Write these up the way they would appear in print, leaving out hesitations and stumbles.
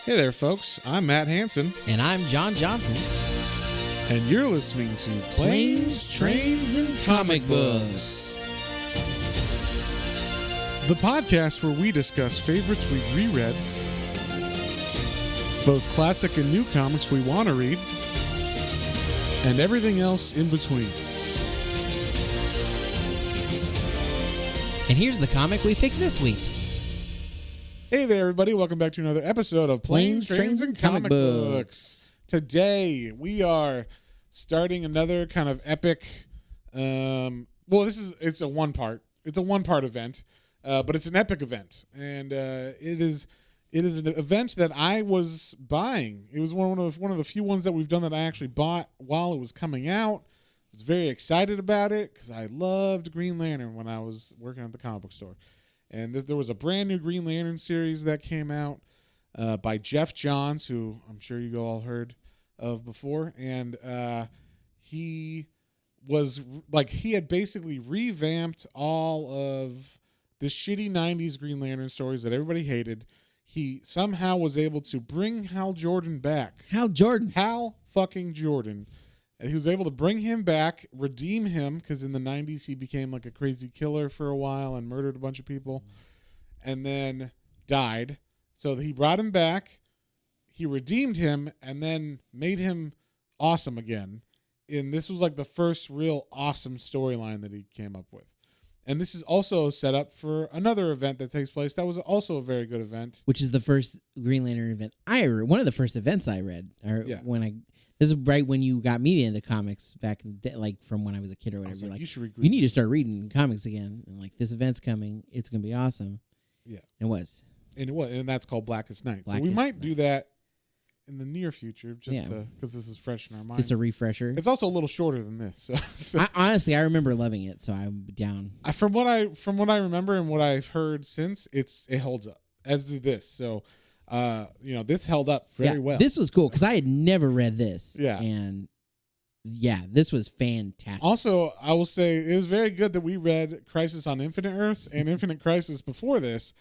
Hey there, folks. I'm Matt Hansen, And I'm John Johnson. and you're listening to Planes, Trains, and Comic Books. the podcast where we discuss favorites we've reread, both classic and new comics we want to read, and everything else in between. And here's the comic we picked this week. Hey there, everybody. Welcome back to another episode of Planes, Trains, and Comic Books. Today, we are starting another kind of epic, it's a one-part event, but it's an epic event. And it is an event that I was buying. It was one of the few ones that we've done that I actually bought while it was coming out. I was very excited about it because I loved Green Lantern when I was working at the comic book store. And there was a brand new Green Lantern series that came out by Jeff Johns, who I'm sure you all heard of before. And he had basically revamped all of the shitty 90s Green Lantern stories that everybody hated. He somehow was able to bring Hal Jordan back. Hal fucking Jordan. And he was able to bring him back, redeem him, because in the 90s he became like a crazy killer for a while and murdered a bunch of people and then died. So he brought him back, he redeemed him, and then made him awesome again. And this was like the first real awesome storyline that he came up with. And this is also set up for another event that takes place. That was also a very good event. Which is the first Green Lantern event I read. One of the first events I read. This is right when you got me into comics back in the day, like from when I was a kid or whatever. Like, you need to start reading comics again. And like, this event's coming. It's going to be awesome. Yeah. It was. And that's called Blackest Night. So we might do that in the near future, just because this is fresh in our mind. Just a refresher. It's also a little shorter than this. So. Honestly, I remember loving it, so I'm down. From what I remember and what I've heard since, it holds up, as did this. So, this held up very well. This was cool because I had never read this. Yeah. And this was fantastic. Also, I will say it was very good that we read Crisis on Infinite Earths and Infinite Crisis before this,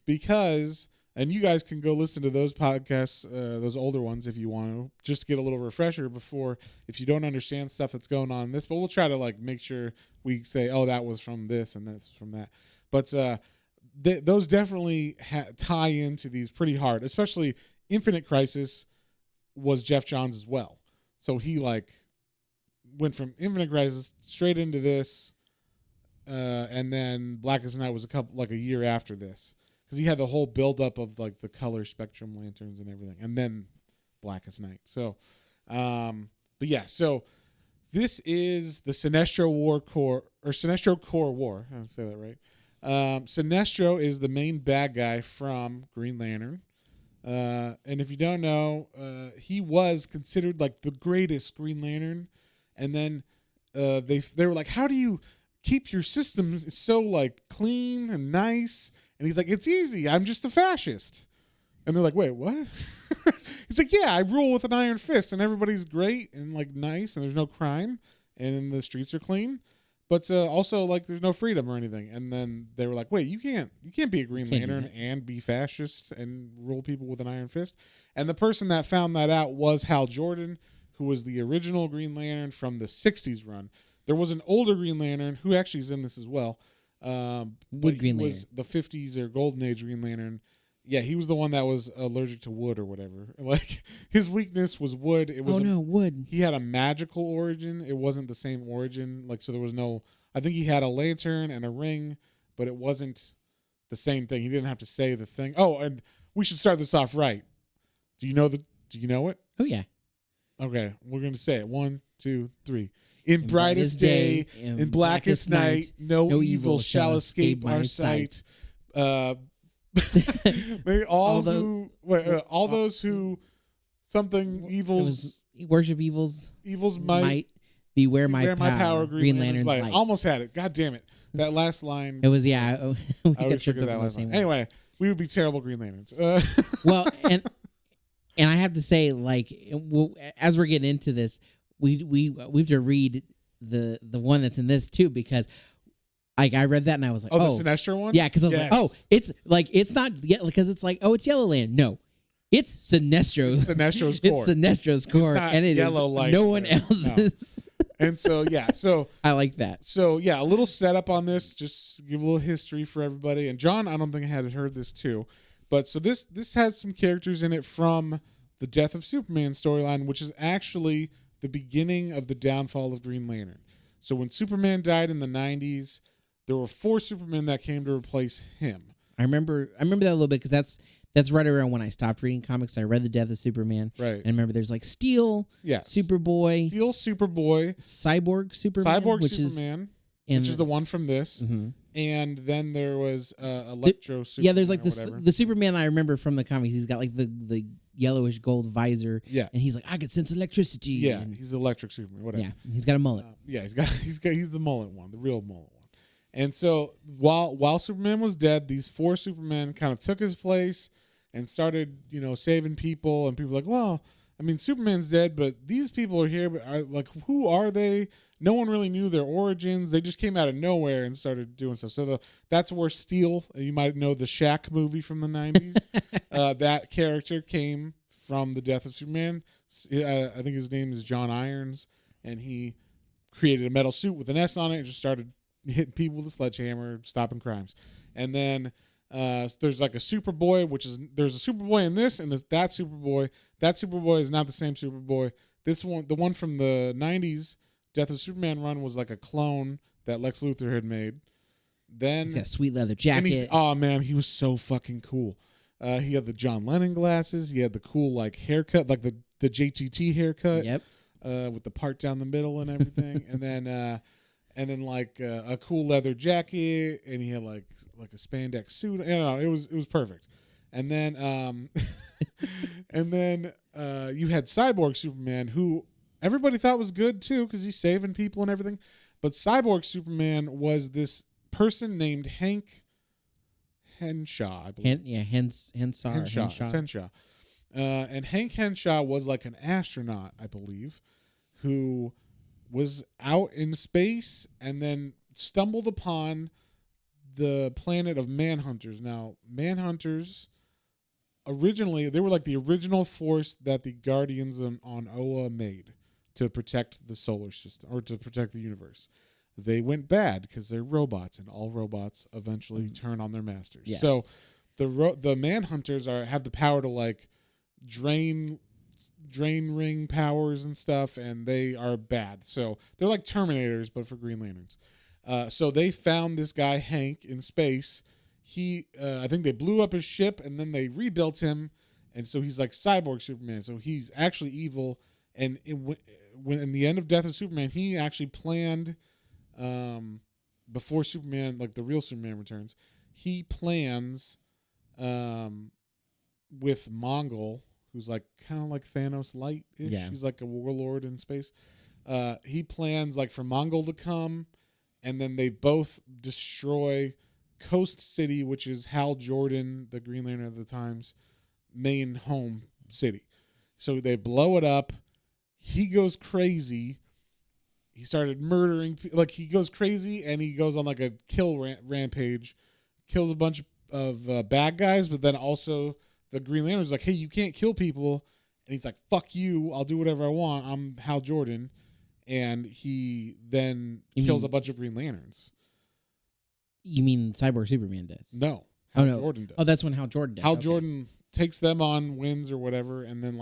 because, and you guys can go listen to those podcasts, those older ones if you want to, just to get a little refresher before, if you don't understand stuff that's going on in this. But we'll try to make sure we say, oh, that was from this and that's from that. But those definitely tie into these pretty hard, especially Infinite Crisis was Jeff Johns as well. So he went from Infinite Crisis straight into this, and then Blackest Night was a year after this, because he had the whole buildup of the color spectrum lanterns and everything, and then Blackest Night. So, so this is the Sinestro Corps War. I don't say that right. Sinestro is the main bad guy from Green Lantern. And if you don't know, he was considered the greatest Green Lantern. And then they were like, how do you keep your system so clean and nice? And he's like, it's easy. I'm just a fascist. And they're like, wait, what? He's like, yeah, I rule with an iron fist and everybody's great and nice and there's no crime and the streets are clean. But also, there's no freedom or anything. And then they were like, wait, you can't be a Green Lantern and be fascist and rule people with an iron fist. And the person that found that out was Hal Jordan, who was the original Green Lantern from the 60s run. There was an older Green Lantern who actually is in this as well. Wood Green Lantern. Was the 50s or Golden Age Green Lantern. Yeah, he was the one that was allergic to wood or whatever. His weakness was wood. It was wood. He had a magical origin. It wasn't the same origin. So there was no. I think he had a lantern and a ring, but it wasn't the same thing. He didn't have to say the thing. Oh, and we should start this off right. Do you know it? Oh yeah. Okay, we're gonna say it. 1, 2, 3. In brightest day, in blackest night, no evil shall escape our sight. May all those who something evils worship evils might beware my power. Green Lantern's light. light. Almost had it. God damn it! That last line. It was we I always forget that last line. Anyway, we would be terrible Green Lanterns. Well, and I have to say, as we're getting into this, we have to read the one that's in this too, because I read that and I was like, the Sinestro one? Yeah, because I was like, it's not yet, because it's it's Yellow Land. No, It's Sinestro's. Sinestro's Corps. It's Sinestro's Corps, not and it yellow is light no one there. else's. And so I like that. So yeah, a little setup on this, just to give a little history for everybody. And John, I don't think I had heard this too, but so this has some characters in it from the Death of Superman storyline, which is actually the beginning of the downfall of Green Lantern. So when Superman died in the 90s, there were 4 Supermen that came to replace him. I remember that a little bit because that's right around when I stopped reading comics. I read The Death of Superman. Right. And I remember there's like Steel, Yes. Superboy, Steel Superboy, Cyborg Superman, which Superman, is which is the one from this. Mm-hmm. And then there was Electro Superman. Yeah, there's like the Superman I remember from the comics. He's got like the yellowish gold visor. Yeah. And he's like, I could sense electricity. Yeah, and, he's Electric Superman, whatever. yeah, he's got a mullet. He's the mullet one, the real mullet one. And so while Superman was dead, these 4 Supermen kind of took his place and started, saving people. And people were like, well, I mean, Superman's dead, but these people are here. But who are they? No one really knew their origins. They just came out of nowhere and started doing stuff. So that's where Steel, you might know the Shaq movie from the 90s. That character came from the Death of Superman. I think his name is John Irons, and he created a metal suit with an S on it and just started hitting people with a sledgehammer, stopping crimes. And then there's like a Superboy, there's a Superboy in this, and there's that Superboy. That Superboy is not the same Superboy. This one, the one from the 90s Death of Superman run, was like a clone that Lex Luthor had made. Then he's got a sweet leather jacket. Oh man, he was so fucking cool. He had the John Lennon glasses. He had the cool like haircut, like the JTT haircut. Yep. With the part down the middle and everything. and then like a cool leather jacket, and he had like a spandex suit. I don't know, it was perfect. And then you had Cyborg Superman, who everybody thought was good too because he's saving people and everything. But Cyborg Superman was this person named Hank Henshaw, I believe. Henshaw. And Hank Henshaw was like an astronaut, I believe, who was out in space and then stumbled upon the planet of Manhunters. Now, Manhunters, originally, they were like the original force that the Guardians on Oa made to protect the solar system, or to protect the universe. They went bad because they're robots, and all robots eventually turn on their masters. Yes. So the Manhunters have the power to like drain ring powers and stuff, and they are bad. So they're like Terminators, but for Green Lanterns. So they found this guy Hank in space. I think they blew up his ship, and then they rebuilt him, and so he's like Cyborg Superman. So he's actually evil. And when in the end of Death of Superman, he actually planned, before Superman, like the real Superman returns, he plans with Mongol, who's like kind of like Thanos light-ish. Yeah. He's like a warlord in space. He plans like for Mongol to come, and then they both destroy Coast City, which is Hal Jordan, the Green Lantern of the time's main home city. So they blow it up. He goes crazy. He started murdering, like he goes crazy, and he goes on like a kill rampage, kills a bunch of bad guys, but then also the Green Lantern's like, hey, you can't kill people. And he's like, fuck you, I'll do whatever I want. I'm Hal Jordan. And he then kills a bunch of Green Lanterns. You mean Cyborg Superman does? No. Hal Jordan does. Oh, that's when Hal Jordan does. Hal Jordan takes them on, wins or whatever, and then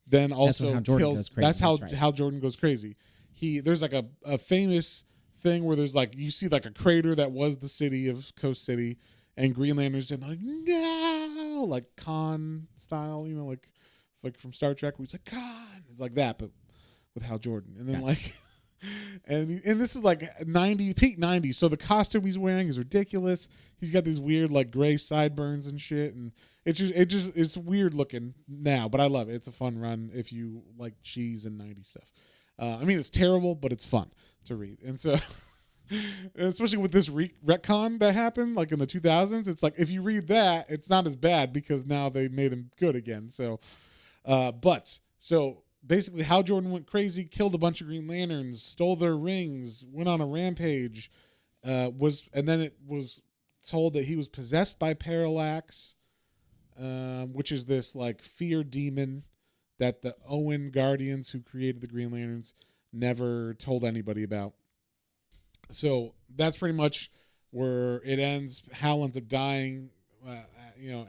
then also kills. That's how Hal Jordan goes crazy. There's like a famous thing where there's like, you see like a crater that was the city of Coast City, and Green Lanterns and like, no, like Khan style, like from Star Trek where he's like, Khan. It's like that, but with Hal Jordan. And then and this is like peak 90s. So the costume he's wearing is ridiculous. He's got these weird like gray sideburns and shit, and it's weird looking now, but I love it. It's a fun run if you like cheese and 90s stuff. I mean, it's terrible, but it's fun to read. And so especially with this retcon that happened like in the 2000s, it's like if you read that, it's not as bad because now they made him good again. So so basically Hal Jordan went crazy, killed a bunch of Green Lanterns, stole their rings, went on a rampage, and then it was told that he was possessed by Parallax, which is this like fear demon that the Owen Guardians, who created the Green Lanterns, never told anybody about. So that's pretty much where it ends. Hal ends up dying,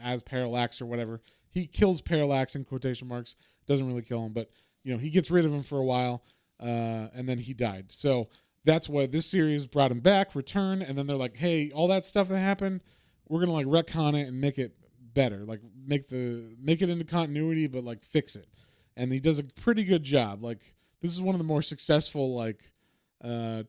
as Parallax or whatever. He kills Parallax in quotation marks. Doesn't really kill him, but he gets rid of him for a while, and then he died. So that's why this series brought him back, return, and then they're like, hey, all that stuff that happened, we're gonna like retcon it and make it better, like make it into continuity, but like fix it. And he does a pretty good job. Like this is one of the more successful like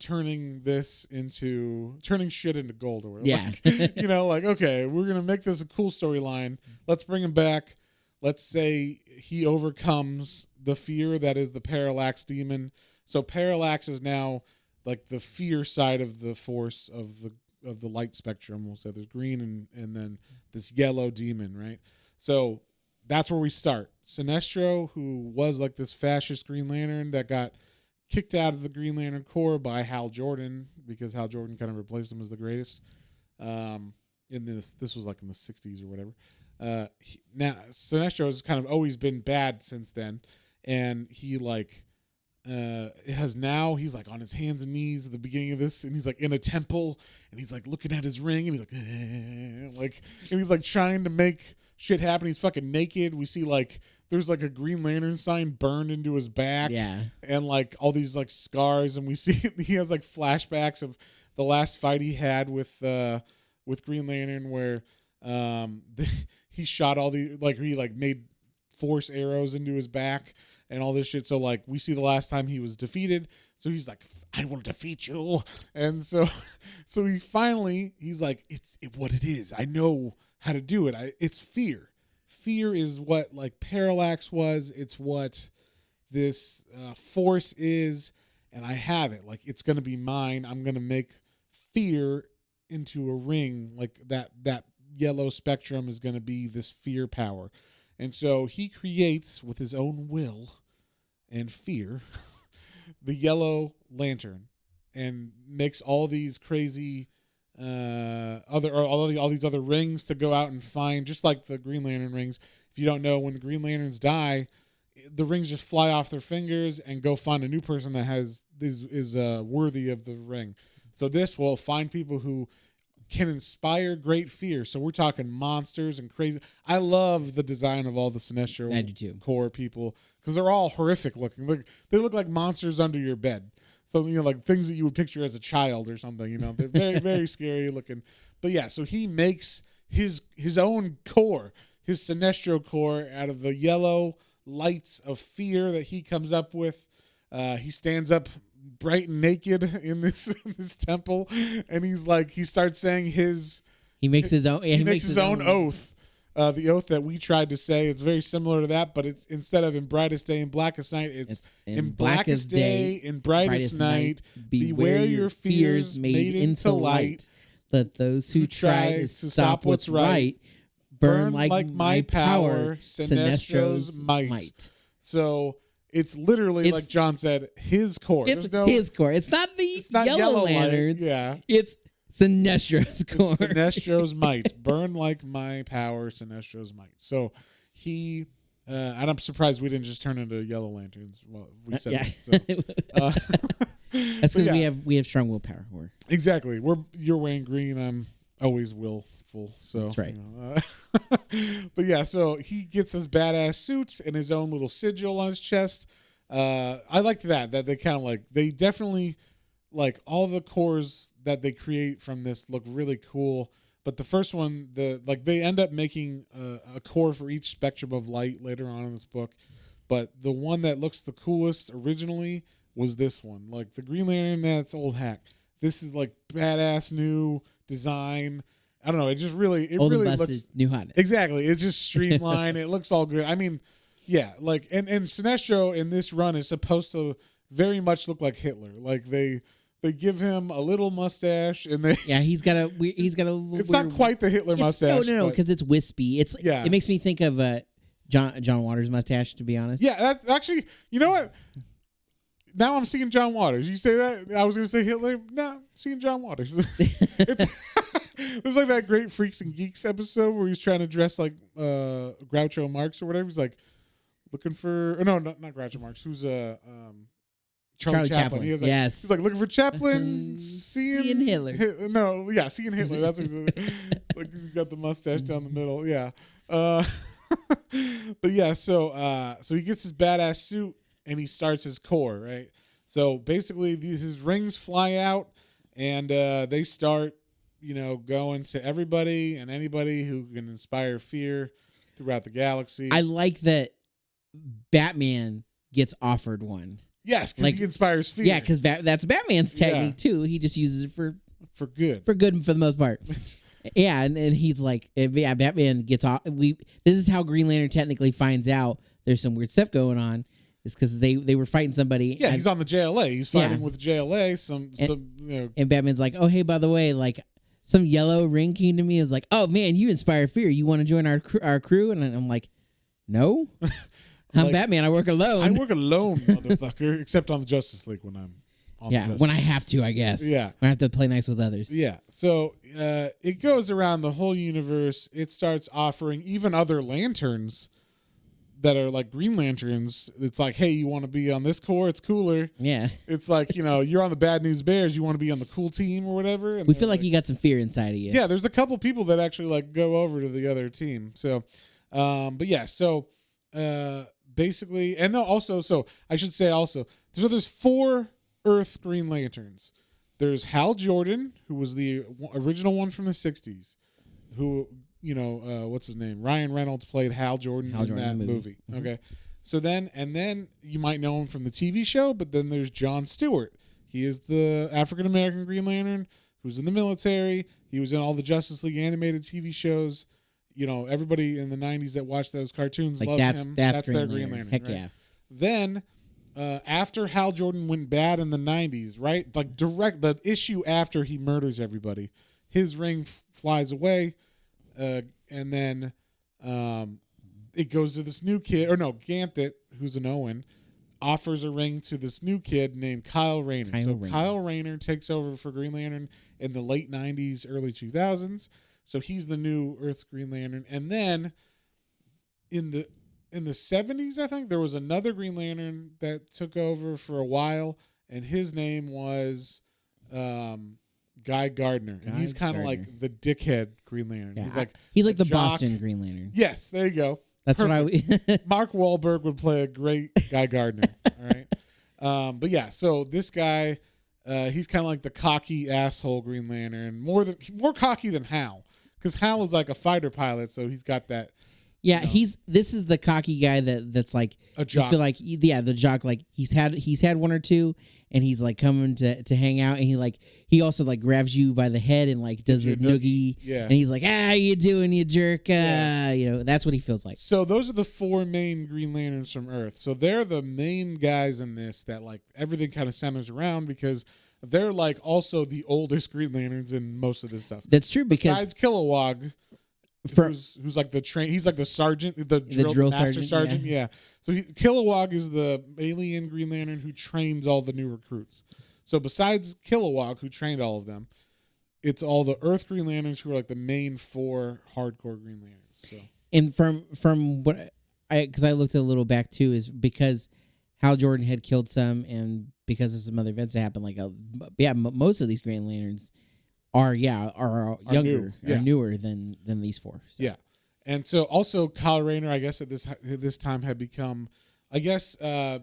turning shit into gold or whatever. Yeah. Like okay, we're gonna make this a cool storyline. Let's bring him back. Let's say he overcomes the fear that is the Parallax demon. So Parallax is now like the fear side of the force of the light spectrum. We'll say there's green and then this yellow demon, right? So that's where we start. Sinestro, who was like this fascist Green Lantern that got kicked out of the Green Lantern Corps by Hal Jordan, because Hal Jordan kind of replaced him as the greatest. This was like in the 60s or whatever. Now Sinestro has kind of always been bad since then, and he like he's like on his hands and knees at the beginning of this, and he's like in a temple, and he's like looking at his ring, and he's like and he's like trying to make shit happen. He's fucking naked. We see like there's like a Green Lantern sign burned into his back, and like all these like scars, and we see he has like flashbacks of the last fight he had with Green Lantern, where he shot all the he made force arrows into his back and all this shit. So like we see the last time he was defeated, so he's like, I will defeat you. And so he's like, it's what it is. I know how to do it. It's fear. Fear is what like Parallax was. It's what this force is, and I have it. Like it's gonna be mine. I'm gonna make fear into a ring. Like that yellow spectrum is gonna be this fear power. And so he creates with his own will and fear the yellow lantern, and makes all these crazy all these other rings to go out and find, just like the Green Lantern rings. If you don't know, when the Green Lanterns die, the rings just fly off their fingers and go find a new person that is worthy of the ring. So this will find people who can inspire great fear. So we're talking monsters and crazy. I love the design of all the Sinestro Corps people, because they're all horrific looking. They look like monsters under your bed. So, like things that you would picture as a child or something, They're very, very scary looking. But yeah, so he makes his own core, his Sinestro Corps, out of the yellow lights of fear that he comes up with. He stands up bright and naked in this temple, and he starts saying he makes his own oath. The oath that we tried to say, it's very similar to that, but it's instead of in brightest day and blackest night, it's in blackest day, in brightest night, beware your fears made into light. Let those who try to stop what's right burn like my power, Sinestro's might. So it's literally, like John said, his core. His core. It's not Yellow Lanterns. Yeah. It's Sinestro's core. Sinestro's might. Burn like my power, Sinestro's might. So he, and I'm surprised we didn't just turn into Yellow Lanterns. Well, we said that. So. That's because we have strong willpower. Exactly. You're wearing green. I'm always willful. So that's right. But yeah, so he gets his badass suit and his own little sigil on his chest. I liked that they kind of they definitely all the cores that they create from this look really cool. But the first one, they end up making a core for each spectrum of light later on in this book. But the one that looks the coolest originally was this one. Like the Green Lantern, that's old hack. This is badass new design. I don't know. It just really, looks new hotness. Exactly. It's just streamlined. It looks all good. I mean, yeah. And Sinestro in this run is supposed to very much look like Hitler. They give him a little mustache, and he's got a. It's not quite the Hitler mustache. No, because it's wispy. It makes me think of John Waters' mustache. To be honest, yeah, that's actually, you know what. Now I'm seeing John Waters. You say that? I was going to say Hitler. No, I'm seeing John Waters. There's like that great Freaks and Geeks episode where he's trying to dress like Groucho Marx or whatever. He's like looking for, or no, not Groucho Marx. Who's Charlie Chaplin. He has like, yes. He's like looking for Chaplin, seeing Hitler. Seeing Hitler. That's what he's like. It's like he's got the mustache down the middle. Yeah. But yeah, so he gets his badass suit and he starts his corps, right? So basically, his rings fly out and they start, going to everybody and anybody who can inspire fear throughout the galaxy. I like that Batman gets offered one. Yes, because he inspires fear. Yeah, because that's Batman's technique too. He just uses it for good. For good for the most part. Yeah, and he's like, Batman gets off. This is how Green Lantern technically finds out there's some weird stuff going on. Is because they were fighting somebody. Yeah, he's on the JLA. He's fighting with JLA. And Batman's like, oh, hey, by the way, like some yellow ring came to me. It was like, oh man, you inspire fear. You want to join our crew? And I'm like, no, I'm Batman. I work alone. I work alone, motherfucker. Except on the Justice League when I'm. When I have to, I guess. Yeah. When I have to play nice with others. Yeah. So it goes around the whole universe. It starts offering even other lanterns that are like Green Lanterns. It's like, hey, you want to be on this corps? It's cooler. Yeah. It's like, you're on the Bad News Bears. You want to be on the cool team or whatever. And we feel like you got some fear inside of you. Yeah, there's a couple people that actually like go over to the other team. So, but yeah, so basically, and also, so I should say also, so there's 4 Earth Green Lanterns. There's Hal Jordan, who was the original one from the 60s, who, what's his name? Ryan Reynolds played Hal Jordan in that movie. Mm-hmm. Okay. So then you might know him from the TV show, but then there's John Stewart. He is the African-American Green Lantern who's in the military. He was in all the Justice League animated TV shows. Everybody in the 90s that watched those cartoons loved him. That's their Green Lantern. Heck right? yeah. Then after Hal Jordan went bad in the 90s, right? Like the issue after he murders everybody, his ring flies away, and then it goes to this new kid, Ganthet, who's an Owen, offers a ring to this new kid named Kyle Rayner. Kyle Rayner takes over for Green Lantern in the late 90s, early 2000s. So he's the new Earth Green Lantern. And then in the 70s, I think, there was another Green Lantern that took over for a while, and his name was Guy Gardner. And he's kind of like the dickhead Green Lantern. Yeah, he's like the jock. Boston Green Lantern. Yes, there you go. That's perfect. what Mark Wahlberg would play a great Guy Gardner. All right. But yeah, so this guy, he's kind of like the cocky asshole Green Lantern, more cocky than Hal, because Hal is like a fighter pilot, so he's got that. Yeah, this is the cocky guy that's like a jock. You feel like the jock, like he's had one or two, and he's like coming to hang out, and he also like grabs you by the head and like does the noogie. Yeah. And he's like, you doing, you jerk. That's what he feels like. So those are the 4 main Green Lanterns from Earth. So they're the main guys in this that like everything kind of centers around, because they're like also the oldest Green Lanterns in most of this stuff. That's true, because besides Kilowog, who's like the he's like the sergeant, the drill master sergeant. Yeah. So Kilowog is the alien Green Lantern who trains all the new recruits. So besides Kilowog, who trained all of them, it's all the Earth Green Lanterns who are like the main 4 hardcore Green Lanterns. So. And from what because I looked a little back too, is because Hal Jordan had killed some, and because of some other events that happened, most of these Green Lanterns are younger, are newer than these 4. So. Yeah, and so also Kyle Rayner, I guess at this time had become, I guess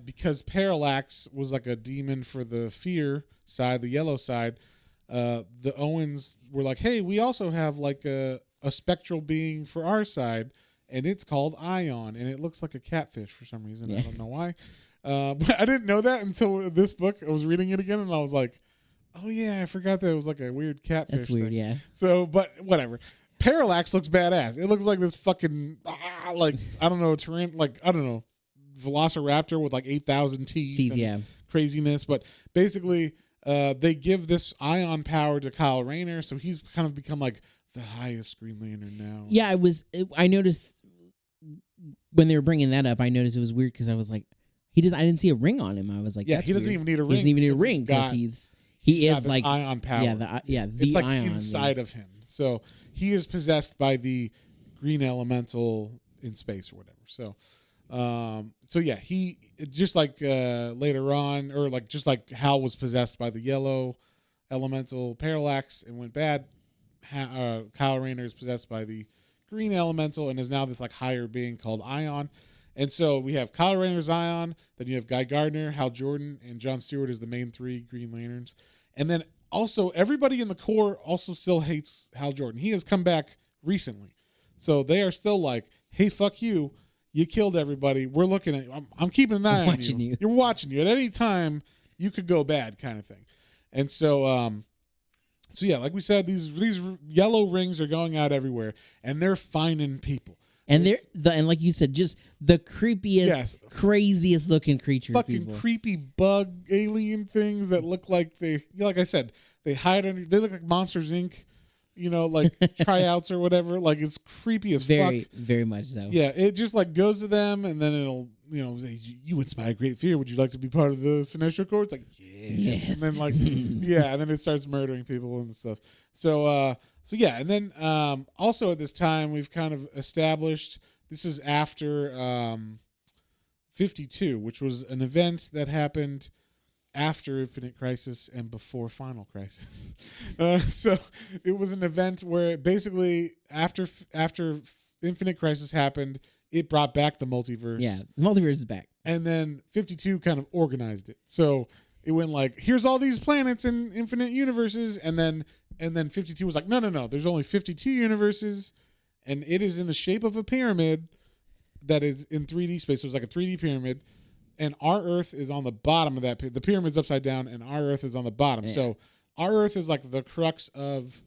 because Parallax was like a demon for the fear side, the yellow side. The Owens were like, hey, we also have like a spectral being for our side, and it's called Ion, and it looks like a catfish for some reason. Yeah. I don't know why, but I didn't know that until this book. I was reading it again, and I was like, oh yeah, I forgot that it was like a weird catfish. That's weird, thing. Yeah. So, but whatever. Parallax looks badass. It looks like this fucking Velociraptor with like 8,000 teeth and craziness. But basically, they give this ion power to Kyle Rayner, so he's kind of become like the highest Green Lantern now. Yeah, I noticed when they were bringing that up. I noticed it was weird because I was like, I didn't see a ring on him. I was like, yeah, he doesn't even need a ring. He doesn't even need a ring because he is like ion power. The it's like ion inside of him. So he is possessed by the green elemental in space or whatever. So yeah, he just like later on, or like just like Hal was possessed by the yellow elemental Parallax and went bad. Kyle Rayner is possessed by the green elemental and is now this like higher being called Ion. And so we have Kyle Rayner's Ion, then you have Guy Gardner, Hal Jordan, and John Stewart as the main 3 Green Lanterns. And then also everybody in the Corps also still hates Hal Jordan. He has come back recently. So they are still like, hey, fuck you. You killed everybody. We're looking at you. I'm keeping an eye on you. You're watching you. At any time, you could go bad kind of thing. And so, so yeah, like we said, these yellow rings are going out everywhere, and they're finding people. And and like you said, just the creepiest, craziest looking creatures. Fucking creepy bug alien things that look like like I said, they hide under. They look like Monsters Inc. Like tryouts or whatever. Like it's creepy as fuck. Very much so. Yeah, it just like goes to them, and then it'll say, you inspire great fear. Would you like to be part of the Sinestro Corps? It's like yes. And then like yeah, and then it starts murdering people and stuff. So yeah, and then also at this time we've kind of established this is after 52, which was an event that happened after Infinite Crisis and before Final Crisis. So it was an event where basically after Infinite Crisis happened, it brought back the multiverse. Yeah, the multiverse is back. And then 52 kind of organized it. So it went like, here's all these planets in infinite universes, and then 52 was like, no, there's only 52 universes, and it is in the shape of a pyramid that is in 3D space. So it's like a 3D pyramid. And our Earth is on the bottom of that. The pyramid's upside down, and our Earth is on the bottom. Yeah. So our Earth is like the crux of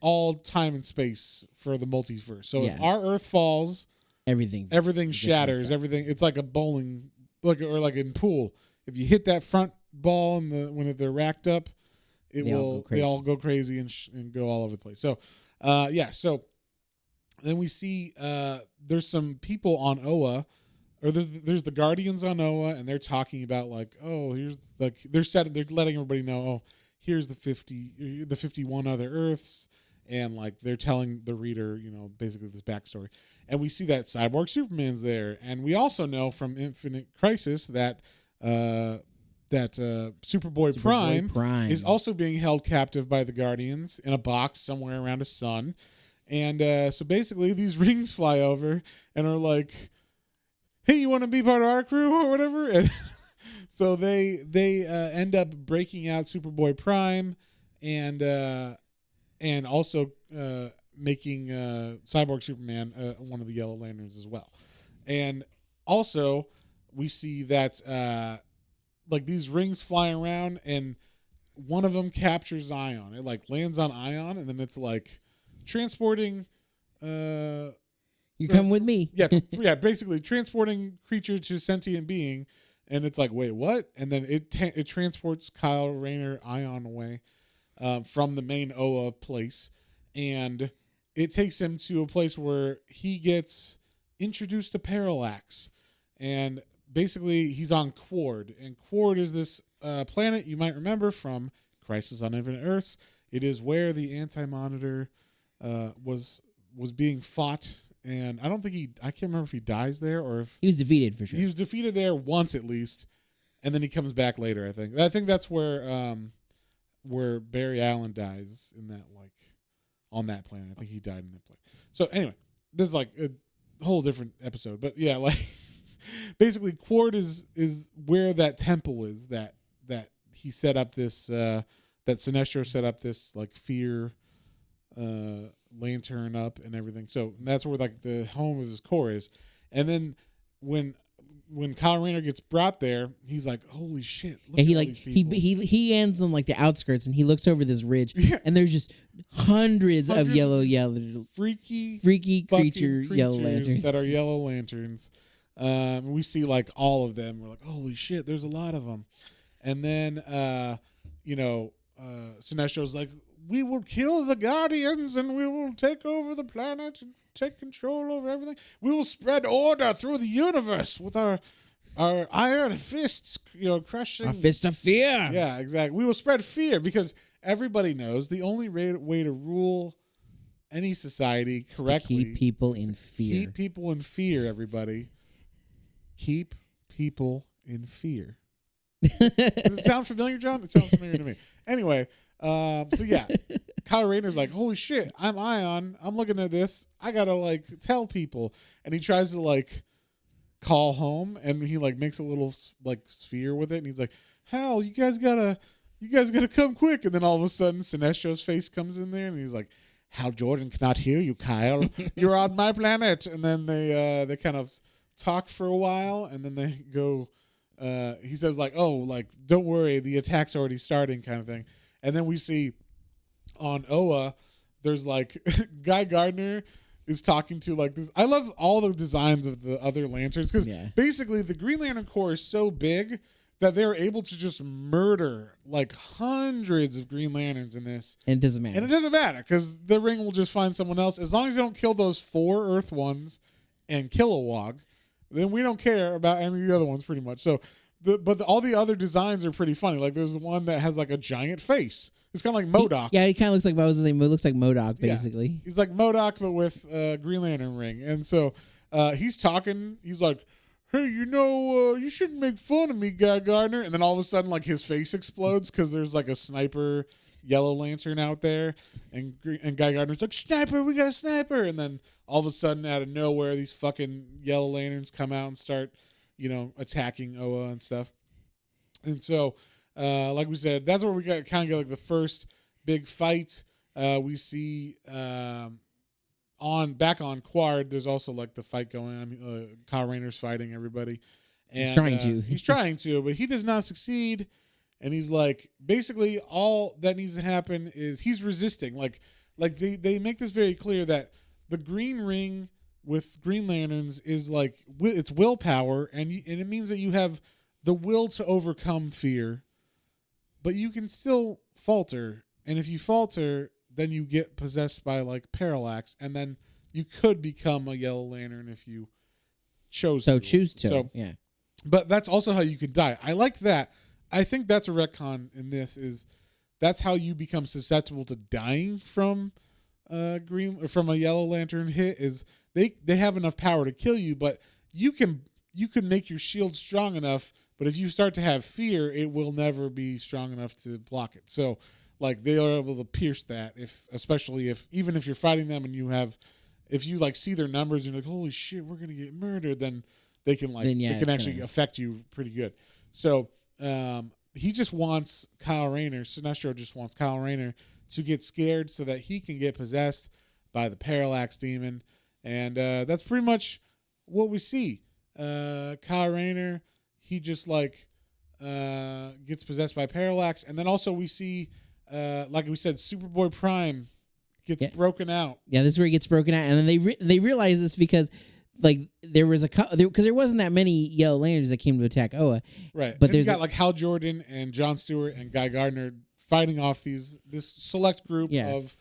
all time and space for the multiverse. So if our Earth falls, everything shatters. Everything. It's like a bowling, or like in pool. If you hit that front ball when they're racked up, they all go crazy and go all over the place. So, So then we see there's some people on Oa. Or there's the Guardians on Oa, and they're talking about like, oh, here's like they're letting everybody know, oh, here's the 51 other Earths, and like they're telling the reader, basically this backstory. And we see that Cyborg Superman's there, and we also know from Infinite Crisis that Superboy Prime is also being held captive by the Guardians in a box somewhere around a sun, and so basically these rings fly over and are like, hey, you want to be part of our crew or whatever? And so they end up breaking out Superboy Prime and also making Cyborg Superman one of the Yellow Lanterns as well. And also we see that like these rings fly around, and one of them captures Ion. It like lands on Ion, and then it's like transporting. You come with me. Yeah, basically transporting creature to sentient being, and it's like, wait, what? And then it transports Kyle Rayner Ion away from the main Oa place, and it takes him to a place where he gets introduced to Parallax, and basically he's on Quard, and Quard is this planet you might remember from Crisis on Infinite Earths. It is where the Anti-Monitor was being fought. And I can't remember if he dies there or if he was defeated for sure. He was defeated there once at least, and then he comes back later. I think that's where Barry Allen dies in that on that planet. I think he died in that planet. So anyway, this is like a whole different episode, but yeah, like basically Quard is where that temple is that he set up this that Sinestro set up this like fear lantern up and everything. So that's where like the home of his Corps is. And then when Kyle Rayner gets brought there, he's like, holy shit, look at all these people. He ends on like the outskirts, and he looks over this ridge, and there's just hundreds of yellow freaky creature yellow lanterns that are yellow lanterns. We see like all of them. We're like, holy shit, there's a lot of them. And then Sinestro's like, we will kill the Guardians, and we will take over the planet and take control over everything. We will spread order through the universe with our iron fists, crushing. Our fist of fear. Yeah, exactly. We will spread fear because everybody knows the only way to rule any society correctly, to keep people in fear. Keep people in fear, everybody. Keep people in fear. Does it sound familiar, John? It sounds familiar to me. Anyway, so yeah, Kyle Rayner's like, holy shit, I'm Ion. I'm looking at this. I gotta like tell people, and he tries to like call home, and he like makes a little like sphere with it, and he's like, hell, you guys gotta come quick. And then all of a sudden, Sinestro's face comes in there, and he's like, Hal Jordan cannot hear you, Kyle. You're on my planet. And then they kind of talk for a while, and then they go. He says like, oh, like don't worry, the attack's already starting, kind of thing. And then we see on Oa, there's like Guy Gardner is talking to like this. I love all the designs of the other lanterns because basically the Green Lantern Corps is so big that they're able to just murder like hundreds of Green Lanterns in this. And it doesn't matter. And it doesn't matter because the ring will just find someone else. As long as they don't kill those 4 Earth ones and Kilowog, then we don't care about any of the other ones pretty much. So, all the other designs are pretty funny. Like there's one that has like a giant face. It's kind of like MODOK. He kind of looks like, what was his name? It looks like MODOK, basically. Yeah. He's like MODOK, but with Green Lantern ring. And so he's talking. He's like, hey, you shouldn't make fun of me, Guy Gardner. And then all of a sudden, like his face explodes because there's like a sniper Yellow Lantern out there. And Guy Gardner's like, sniper, we got a sniper. And then all of a sudden, out of nowhere, these fucking Yellow Lanterns come out and start, attacking Oa and stuff. And so, like we said, that's where we got kind of get like the first big fight. We see back on Quard, there's also like the fight going on. Kyle Rayner's fighting everybody. And, he's trying to, but he does not succeed. And he's like, basically, all that needs to happen is he's resisting. Like they make this very clear that the green ring with Green Lanterns is like it's willpower, and it means that you have the will to overcome fear, but you can still falter. And if you falter, then you get possessed by like Parallax, and then you could become a Yellow Lantern if you choose to. Yeah. But that's also how you could die. I like that. I think that's a retcon in this. That's how you become susceptible to dying from from a Yellow Lantern hit. Is they have enough power to kill you, but you can make your shield strong enough. But if you start to have fear, it will never be strong enough to block it. So, like they are able to pierce that, especially if you're fighting them and if you like see their numbers and you're like, holy shit, we're gonna get murdered, then they can actually affect you pretty good. So he just wants Kyle Rayner. Sinestro just wants Kyle Rayner to get scared so that he can get possessed by the Parallax Demon, and that's pretty much what we see. Kyle Rayner, he just like gets possessed by Parallax, and then also we see, like we said, Superboy Prime gets broken out. Yeah, this is where he gets broken out, and then they realize this because like there was because there wasn't that many Yellow Lanterns that came to attack Oa, right? But there's got like Hal Jordan and John Stewart and Guy Gardner fighting off this select group of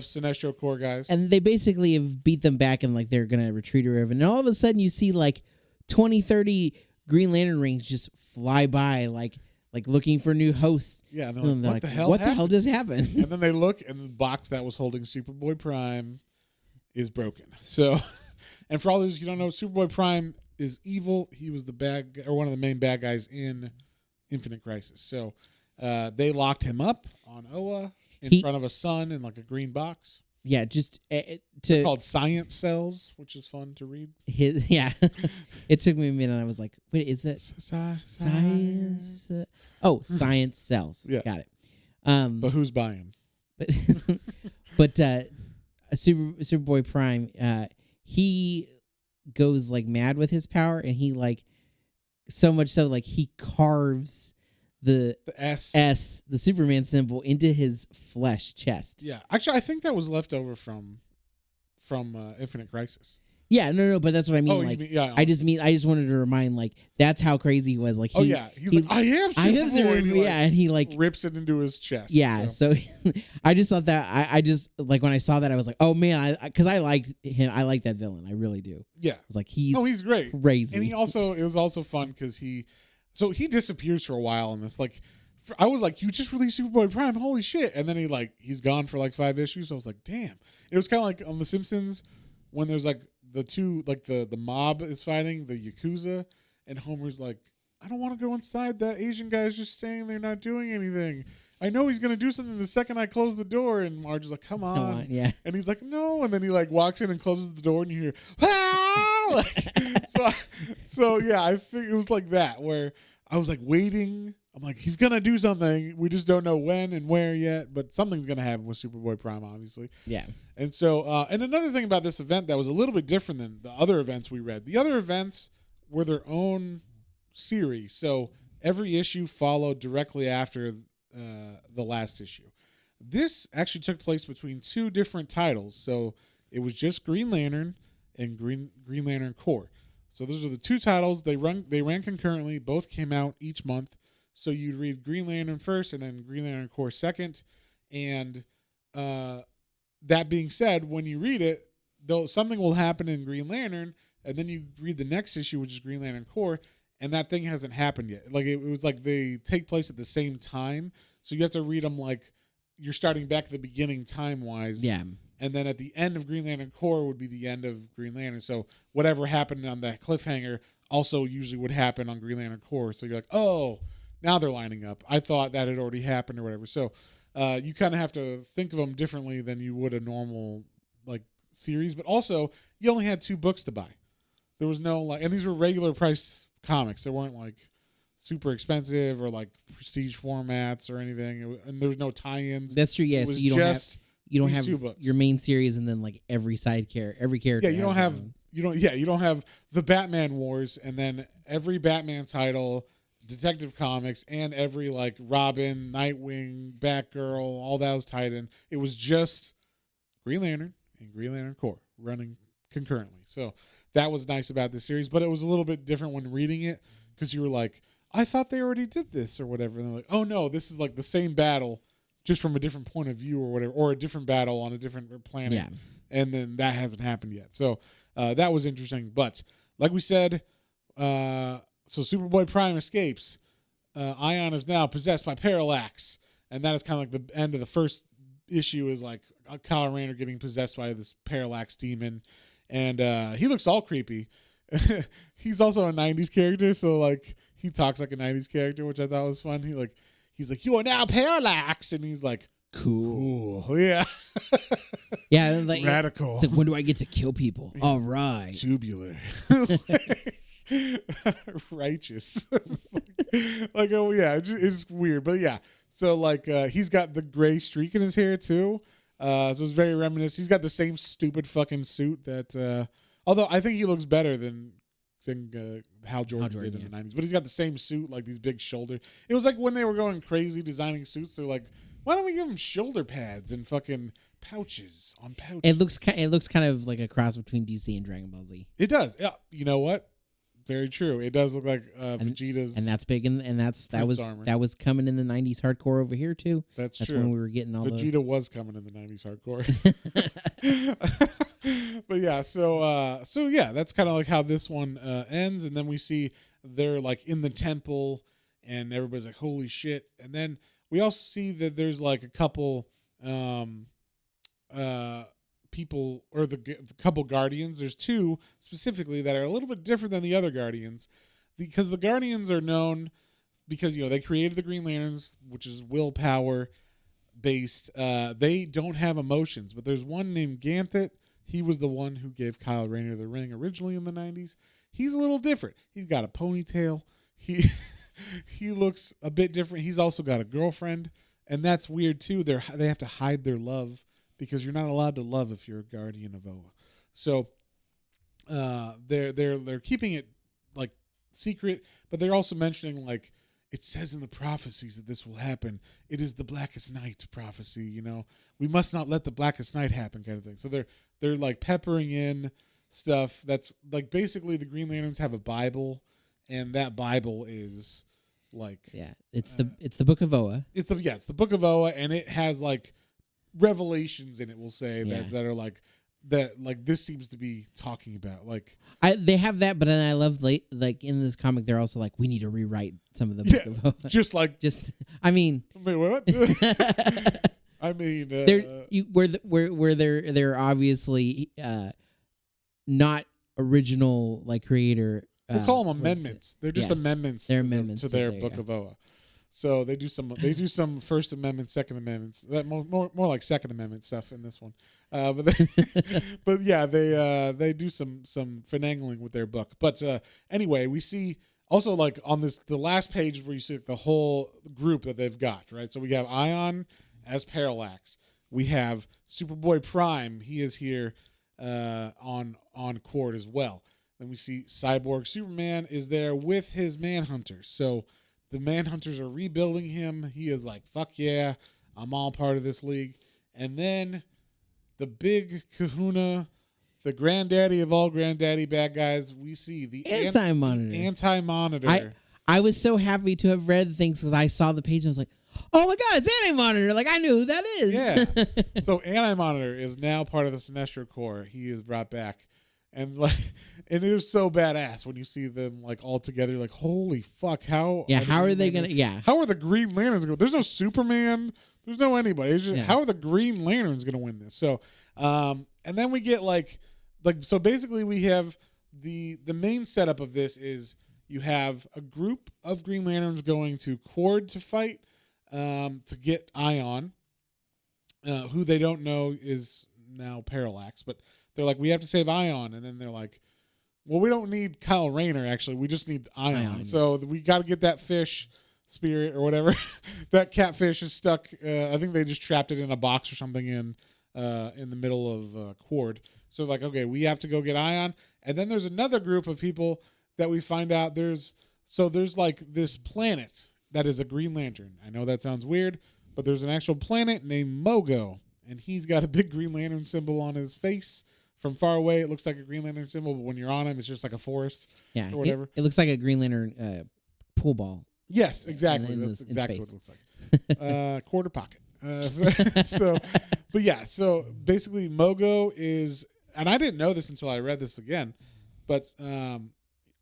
Sinestro Corps guys, and they basically have beat them back, and like they're gonna retreat or whatever. And all of a sudden, you see like 20, 30 Green Lantern rings just fly by, like looking for new hosts. Yeah, and they're like, what the hell just happened? And then they look, and the box that was holding Superboy Prime is broken. So, and for all those you don't know, Superboy Prime is evil. He was one of the main bad guys in Infinite Crisis. So, they locked him up on Oa in front of a sun in like a green box. Yeah, just They're called science cells, which is fun to read. It took me a minute. I was like, "Wait, is that science?" Science cells. Yeah, got it. But who's buying? But Superboy Prime, he goes like mad with his power, and he like so much so like he carves the S, the Superman symbol, into his flesh chest. Yeah, actually, I think that was left over from Infinite Crisis. Yeah, no, but that's what I mean. I just wanted to remind, like, that's how crazy he was. Like, he's like, I am Superboy. And he like rips it into his chest. Yeah, so I just thought that I just like when I saw that I was like, oh man, because I liked him. I like that villain. I really do. Yeah, it's like he's great, crazy, and it was also fun because he disappears for a while in this. Like I was like, you just released Superboy Prime, holy shit! And then he's gone for like 5 issues. So I was like, damn. It was kind of like on The Simpsons when there's like the two, like the mob is fighting the Yakuza, and Homer's like, I don't want to go inside. That Asian guy's just staying there, not doing anything. I know he's gonna do something the second I close the door. And Marge is like, come on. Yeah. And he's like, no. And then he like walks in and closes the door, and you hear, ah! So yeah, I think it was like that where I was like waiting. I'm like, he's gonna do something. We just don't know when and where yet, but something's gonna happen with Superboy Prime, obviously. Yeah. And so, and another thing about this event that was a little bit different than the other events we read. The other events were their own series, so every issue followed directly after the last issue. This actually took place between 2 different titles, so it was just Green Lantern and Green Lantern Corps. So those are the 2 titles. They ran concurrently. Both came out each month. So you'd read Green Lantern first and then Green Lantern Corps second. And that being said, when you read it, though something will happen in Green Lantern, and then you read the next issue, which is Green Lantern Corps, and that thing hasn't happened yet. Like it was like they take place at the same time. So you have to read them like you're starting back at the beginning time-wise. Yeah. And then at the end of Green Lantern Corps would be the end of Green Lantern. So whatever happened on that cliffhanger also usually would happen on Green Lantern Corps. So you're like, oh, now they're lining up. I thought that had already happened or whatever. So you kind of have to think of them differently than you would a normal like series. But also, you only had 2 books to buy. There was no like, and these were regular priced comics. They weren't like super expensive or like prestige formats or anything. And there was no tie-ins. That's true. Yeah, It was so you don't have 2 books. your main series and then like every character. Yeah, you don't have the Batman Wars and then every Batman title, Detective Comics, and every like Robin, Nightwing, Batgirl, all that was tied in. It was just Green Lantern and Green Lantern Corps running concurrently. So that was nice about this series, but it was a little bit different when reading it because you were like, I thought they already did this or whatever. And they're like, oh no, this is like the same battle just from a different point of view or whatever, or a different battle on a different planet. Yeah. And then that hasn't happened yet. So that was interesting. But like we said, so Superboy Prime escapes. Ion is now possessed by Parallax. And that is kind of like the end of the first issue is like Kyle Rayner getting possessed by this Parallax demon. And he looks all creepy. He's also a 90s character. So like he talks like a 90s character, which I thought was fun. He's like, you are now Parallax. And he's like, cool. Yeah. Yeah. Like, radical. It's like, when do I get to kill people? All right. Tubular. Righteous. like, oh, yeah. It's weird. But yeah. So, like, he's got the gray streak in his hair, too. So it's very reminiscent. He's got the same stupid fucking suit that, although I think he looks better than Hal Jordan did in the 90s. But he's got the same suit, like these big shoulder. It was like when they were going crazy designing suits, they're like, why don't we give him shoulder pads and fucking pouches on pouches? It looks kind of like a cross between DC and Dragon Ball Z. It does. Yeah. You know what? Very true. It does look like Vegeta's, and that's big, and that was coming in the 90s hardcore over here too. That's true. When we were getting all Vegeta was coming in the 90s hardcore. But yeah, so yeah, that's kind of like how this one ends, and then we see they're like in the temple, and everybody's like, "Holy shit!" And then we also see that there's like a couple people or the couple guardians. There's 2 specifically that are a little bit different than the other guardians because the guardians are known because they created the Green Lanterns, which is willpower based. They don't have emotions, but there's one named Ganthet. He was the one who gave Kyle Rayner the ring originally in the 90s. He's a little different. He's got a ponytail. He looks a bit different. He's also got a girlfriend, and that's weird too. They have to hide their love because you're not allowed to love if you're a guardian of Oa. So they're keeping it like secret, but they're also mentioning like it says in the prophecies that this will happen. It is the Blackest Night prophecy. We must not let the Blackest Night happen, kind of thing. So they're like peppering in stuff that's like basically the Green Lanterns have a Bible, and that Bible is like it's the Book of Oa. It's the Book of Oa, and it has like revelations in it. We'll say that are like that like this seems to be talking about. Like they have that, but then I love like in this comic they're also like, we need to rewrite some of the yeah, Book of Boba. just I mean wait, what? I mean where they're obviously not original like creator. We'll call them amendments. They're just yes, amendments. They're to amendments to their Book of Boba. So they do some First Amendment, Second Amendments. That more like Second Amendment stuff in this one. But yeah, they do some finagling with their book. But anyway, we see also like on the last page where you see the whole group that they've got, right? So we have Ion as Parallax. We have Superboy Prime. He is here on Cord as well. Then we see Cyborg Superman is there with his Manhunters. So the Manhunters are rebuilding him. He is like, fuck yeah, I'm all part of this league. And then the big kahuna, the granddaddy of all granddaddy bad guys, we see the Anti-Monitor. Anti-Monitor. I was so happy to have read things because I saw the page and I was like, oh my God, it's Anti-Monitor. Like, I knew who that is. Yeah. So Anti-Monitor is now part of the Sinestro Corps. He is brought back. And it is so badass when you see them like all together. Like, holy fuck! How are they gonna? Yeah, how are the Green Lanterns going? There's no Superman. There's no anybody. It's just, how are the Green Lanterns gonna win this? So, and then we get like so basically we have the main setup of this is you have a group of Green Lanterns going to Cord to fight to get Ion, who they don't know is now Parallax, but they're like, we have to save Ion. And then they're like, well, we don't need Kyle Rayner, actually. We just need Ion. So we got to get that fish spirit or whatever. That catfish is stuck. I think they just trapped it in a box or something in the middle of Cord. So like, okay, we have to go get Ion. And then there's another group of people that we find out there's like this planet that is a Green Lantern. I know that sounds weird, but there's an actual planet named Mogo. And he's got a big Green Lantern symbol on his face. From far away, it looks like a Green Lantern symbol, but when you're on him, it's just like a forest or whatever. It looks like a Green Lantern pool ball. Yes, exactly. That's exactly what it looks like. Quarter pocket. But yeah, so basically Mogo is, and I didn't know this until I read this again, but, and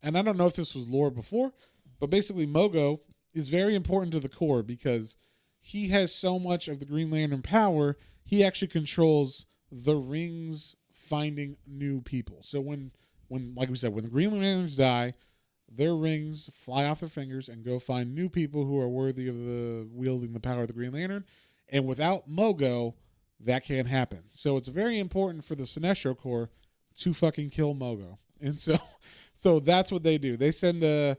I don't know if this was lore before, but basically Mogo is very important to the Corps because he has so much of the Green Lantern power, he actually controls the rings finding new people. So when like we said, when the Green Lanterns die, their rings fly off their fingers and go find new people who are worthy of wielding the power of the Green Lantern. And without Mogo, that can't happen. So it's very important for the Sinestro Corps to fucking kill Mogo. And so that's what they do. They send a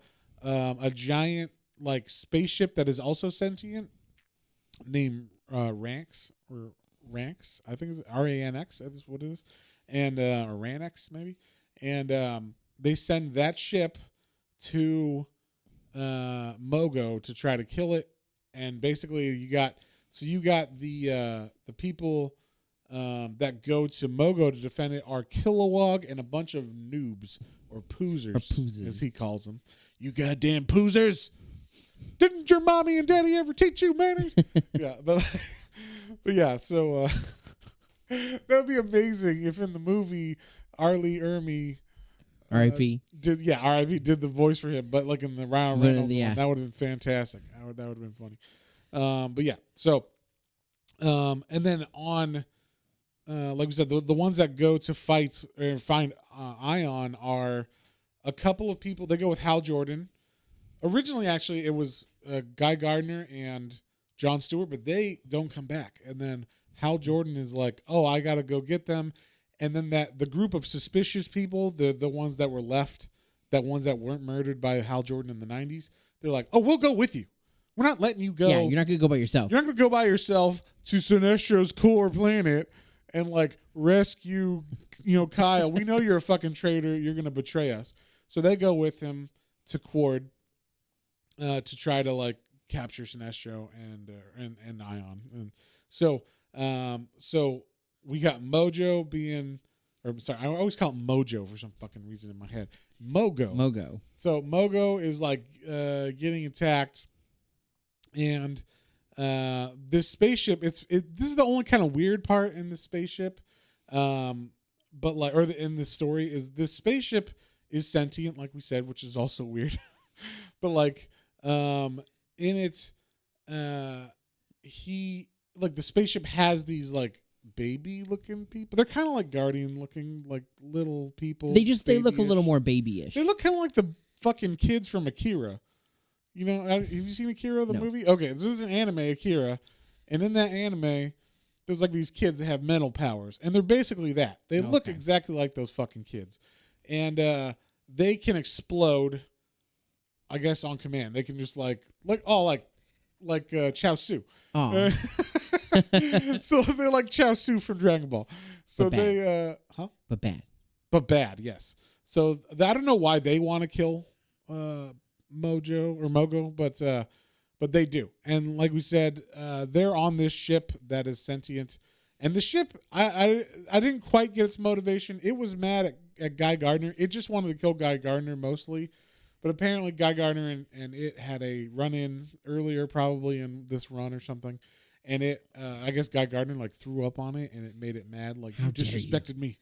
giant like spaceship that is also sentient named Ranx. I think it's RANX. That's what it is. And or Ranx maybe. And they send that ship to Mogo to try to kill it. And basically you got the people that go to Mogo to defend it are Kilowog and a bunch of noobs or poozers, as he calls them. You goddamn poozers! Didn't your mommy and daddy ever teach you manners? Yeah, but yeah, so that'd be amazing if in the movie Arlie Ermy R.I.P. R.I.P. did the voice for him, but like in the Ryan Reynolds one, that would have been fantastic. That would have been funny. But yeah, so and then on like we said, the ones that go to fight or find Ion are a couple of people. They go with Hal Jordan. Originally, actually, it was Guy Gardner and Jon Stewart, but they don't come back. And then Hal Jordan is like, "Oh, I got to go get them." And then the group of suspicious people, the ones that were left, that ones that weren't murdered by Hal Jordan in the 90s, they're like, "Oh, we'll go with you. We're not letting you go. Yeah, you're not going to go by yourself. You're not going to go by yourself to Sinestro's core planet and like rescue, Kyle. We know you're a fucking traitor. You're going to betray us." So they go with him to Cord to try to like capture Sinestro and Ion. And so we got Mojo being, or I'm sorry, I always call it Mojo for some fucking reason in my head. Mogo. So Mogo is like getting attacked, and this spaceship. This is the only kind of weird part in the spaceship. in this story is this spaceship is sentient, like we said, which is also weird. But like, in its, he like the spaceship has these like baby looking people. They're kind of like guardian looking, like little people. They look a little more babyish. They look kind of like the fucking kids from Akira. You know, have you seen Akira, the movie? Okay, this is an anime, Akira. And in that anime, there's like these kids that have mental powers. And they're basically that. They look exactly like those fucking kids. And they can explode, I guess, on command. They can just like Chao Su. Oh. So they're like Chao Su from Dragon Ball. So they, But bad. But bad, yes. So I don't know why they want to kill Mogo, but they do. And like we said, they're on this ship that is sentient. And the ship, I didn't quite get its motivation. It was mad at Guy Gardner. It just wanted to kill Guy Gardner mostly. But apparently Guy Gardner and it had a run-in earlier, probably in this run or something. And it, I guess Guy Gardner like threw up on it, and it made it mad. Like, you disrespected me.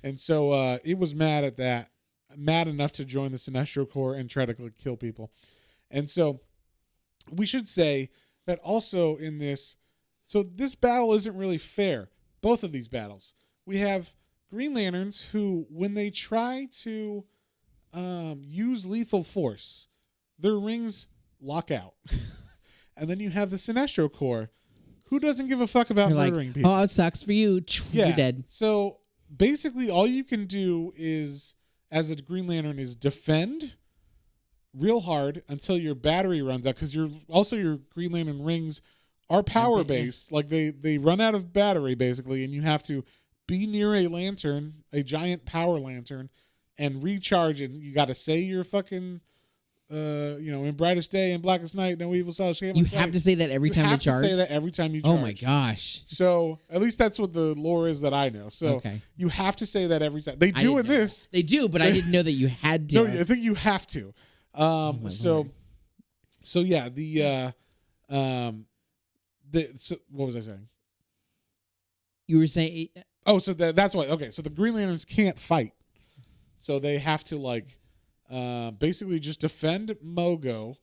And so it was mad at that. Mad enough to join the Sinestro Corps and try to kill people. And so we should say that also in this, so this battle isn't really fair. Both of these battles. We have Green Lanterns who, when they try to use lethal force, their rings lock out. And then you have the Sinestro Corps who doesn't give a fuck about murdering people. Oh, it sucks for you. You're dead. So basically all you can do is, as a Green Lantern, is defend real hard until your battery runs out, because your Green Lantern rings are power based. Like they run out of battery basically, and you have to be near a lantern, a giant power lantern, and recharge it. You got to say your fucking in brightest day and blackest night, no evil shall escape. You have to say that every time you charge? You have to say that every time you charge. Oh my gosh. So at least that's what the lore is that I know. So you have to say that every time. They do in this. They do, but I didn't know that you had to. No, I think you have to. So yeah, what was I saying? You were saying. Oh, so that's why. Okay, so the Green Lanterns can't fight, so they have to basically just defend Mogo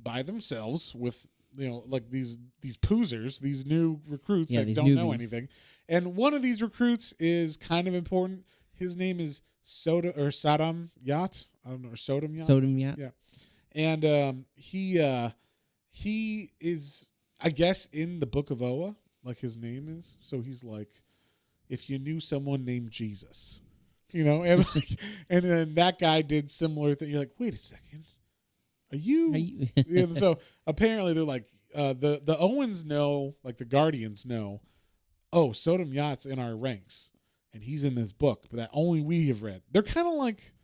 by themselves with these poozers, these new recruits that don't know anything. And one of these recruits is kind of important. His name is Sodom Yacht. I don't know, or Sodom Yacht. Sodom Yacht. Yeah, and he is, I guess, in the Book of Oa, like his name is. So he's like, if you knew someone named Jesus. And and then that guy did similar thing. You're like, wait a second, are you? And so apparently they're like, the Owens know, like the Guardians know, oh, Sodom Yacht's in our ranks, and he's in this book, but that only we have read. They're kind of like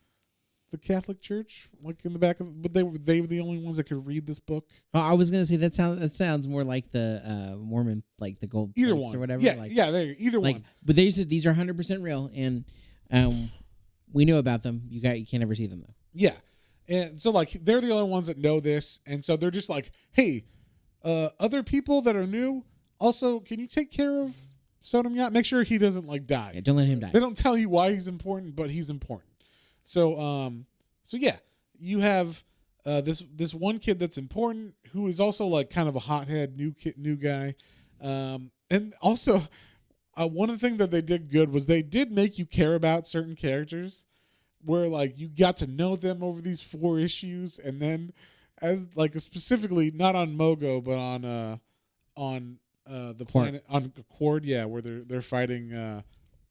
the Catholic Church, like in the back of, but they were the only ones that could read this book. Oh, I was gonna say that sounds more like the Mormon, like the gold either plates one or whatever. Yeah, either one. But these are 100% real, and we know about them. You can't ever see them though. Yeah, and so they're the only ones that know this, and so they're just like, hey, other people that are new, also, can you take care of Sodom Yacht? Make sure he doesn't die. Yeah, don't let him die. They don't tell you why he's important, but he's important. So yeah, you have this one kid that's important who is also like kind of a hothead new guy, and also one of the things that they did good was they did make you care about certain characters, where you got to know them over these 4 issues, and then as specifically not on Mogo but on the planet on Accord, where they're fighting.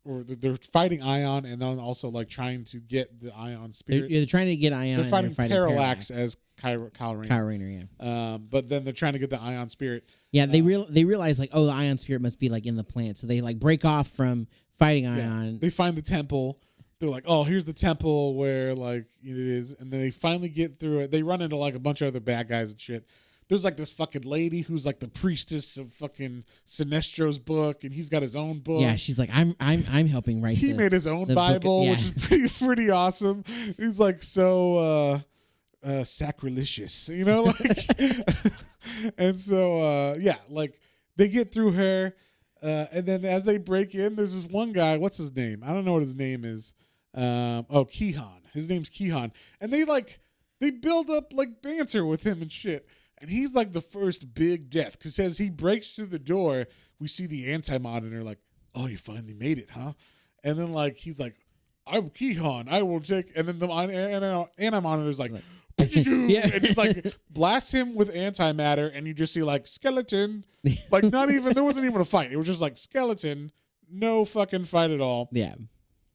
Or they're fighting Ion, and then also trying to get the Ion spirit. They're trying to get Ion. They're fighting Parallax as Kyle Rayner. Kyle Rayner, yeah. But then they're trying to get the Ion spirit. Yeah, they realize the Ion spirit must be in the plant, so they break off from fighting Ion. They find the temple. They're like, oh, here's the temple where it is, and then they finally get through it. They run into a bunch of other bad guys and shit. There's this fucking lady who's the priestess of fucking Sinestro's book, and he's got his own book. Yeah, she's like, I'm helping write. He made his own Bible, which is pretty awesome. He's so sacrilegious, and so they get through her, And then as they break in, there's this one guy. What's his name? I don't know what his name is. Kehan. His name's Kehan. And they build up like banter with him and shit. And he's like the first big death because as he breaks through the door, we see the anti-monitor like, oh, you finally made it, huh? And then like he's like, I'm Kehan. I will take. And then the anti-monitor's like, Yeah. and he's like blasts him with antimatter, and you just see like skeleton. Like not even there wasn't even a fight. It was just like skeleton, no fucking fight at all. Yeah.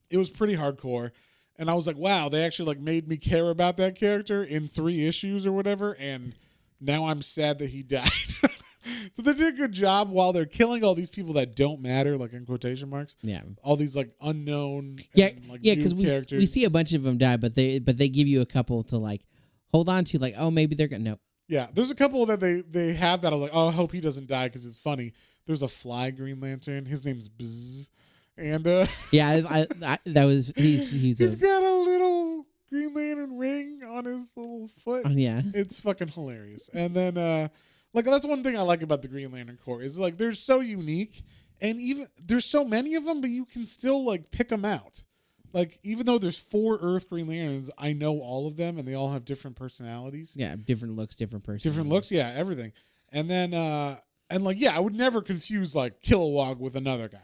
It was pretty hardcore. And I was like, wow, they actually like made me care about that character in 3 issues or whatever. And now I'm sad that he died. So they did a good job while they're killing all these people that don't matter, like in quotation marks. Yeah. All these like unknown, and, like, because new characters. we see a bunch of them die, but they give you a couple to like hold on to, like, oh, maybe they're gonna. Nope. Yeah, there's a couple that they have that I was like, oh, I hope he doesn't die because it's funny. There's a fly Green Lantern. His name's Bzz. And yeah, I that was he's got a little Green Lantern ring on his little foot. Yeah, it's fucking hilarious. And then like that's one thing I like about the Green Lantern Corps is like they're so unique, and even there's so many of them, but you can still like pick them out. Like even though there's 4 Earth Green Lanterns, I know all of them, and they all have different personalities. Yeah, different looks, different personalities. Different looks, yeah, everything. And then and like yeah, I would never confuse like Kilowog with another guy.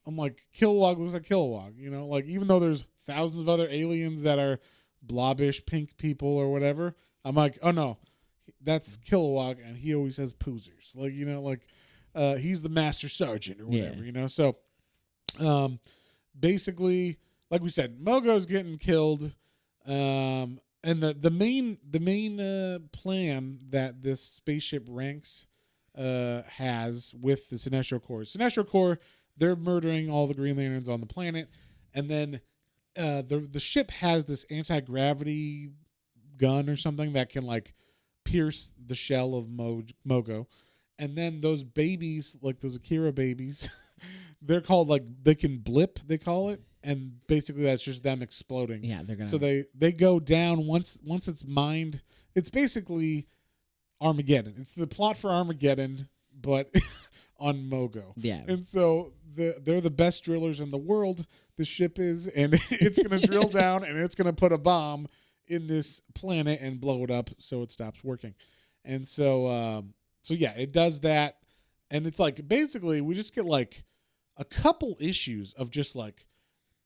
I'm like, Kilowog looks like Kilowog, you know? Like, even though there's thousands of other aliens that are blobbish pink people or whatever, I'm like, oh, no, that's Kilowog, and he always has poozers. Like, you know, like, he's the Master Sergeant or whatever, you know? So, basically, like we said, Mogo's getting killed, and the main plan that this spaceship ranks has with the Sinestro Corps, they're murdering all the Green Lanterns on the planet, and then the ship has this anti-gravity gun or something that can like pierce the shell of Mogo, and then those babies, like those Akira babies, they're called like they can blip, they call it, and basically that's just them exploding. Yeah, they're gonna. So they go down once it's mined. It's basically Armageddon. It's the plot for Armageddon, but on Mogo. Yeah, and so they're the best drillers in the world. The ship is, and it's going to drill down, and it's going to put a bomb in this planet and blow it up so it stops working. And so, yeah, it does that, and it's like basically we just get like a couple issues of just like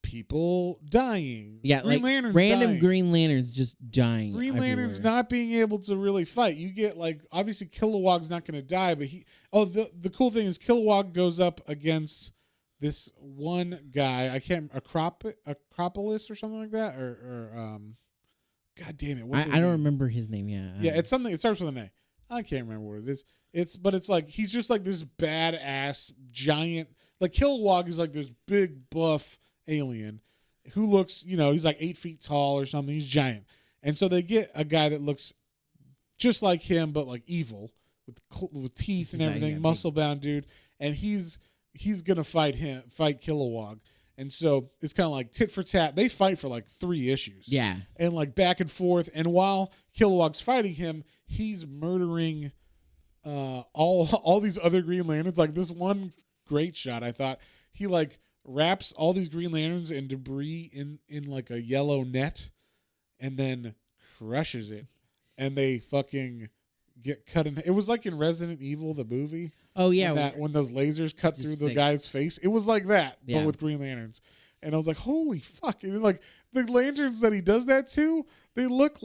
people dying. Yeah, Green like Lanterns random dying. Green Lanterns just dying. Green everywhere. Lanterns not being able to really fight. You get like obviously Kilowog's not going to die, but the cool thing is Kilowog goes up against this one guy. I can't Acropolis or something like that or God damn it. I don't remember his name. Yeah, it's something. It starts with an A. I can't remember what it is. It's like he's just like this badass giant. Like Kilowog is like this big buff alien who looks, you know, he's like 8 feet tall or something. He's giant. And so they get a guy that looks just like him, but like evil with teeth and everything, muscle bound dude. And he's going to fight Kilowog. And so it's kind of like tit for tat. They fight for like 3 issues. Yeah. And like back and forth. And while Kilowog's fighting him, he's murdering all these other Green Lanterns. Like this one great shot, I thought. He like wraps all these Green Lanterns and debris in like a yellow net and then crushes it. And they fucking get cut in. It was like in Resident Evil, the movie. Oh, yeah. When those lasers cut through the guy's face. It was like that, yeah. but with Green Lanterns. And I was like, holy fuck. And like the lanterns that he does that to, they look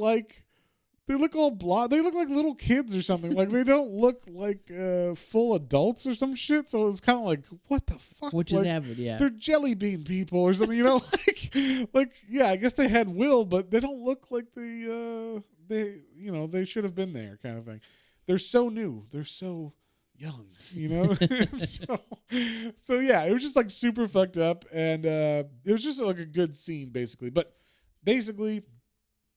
all blonde. They look like little kids or something. Like they don't look like full adults or some shit. So it was kind of like, what the fuck? What just happened? Yeah, they're jelly bean people or something. You know, like yeah. I guess they had will, but they don't look like they should have been there, kind of thing. They're so new. They're so young. You know. so yeah, it was just like super fucked up, and it was just like a good scene basically. But basically,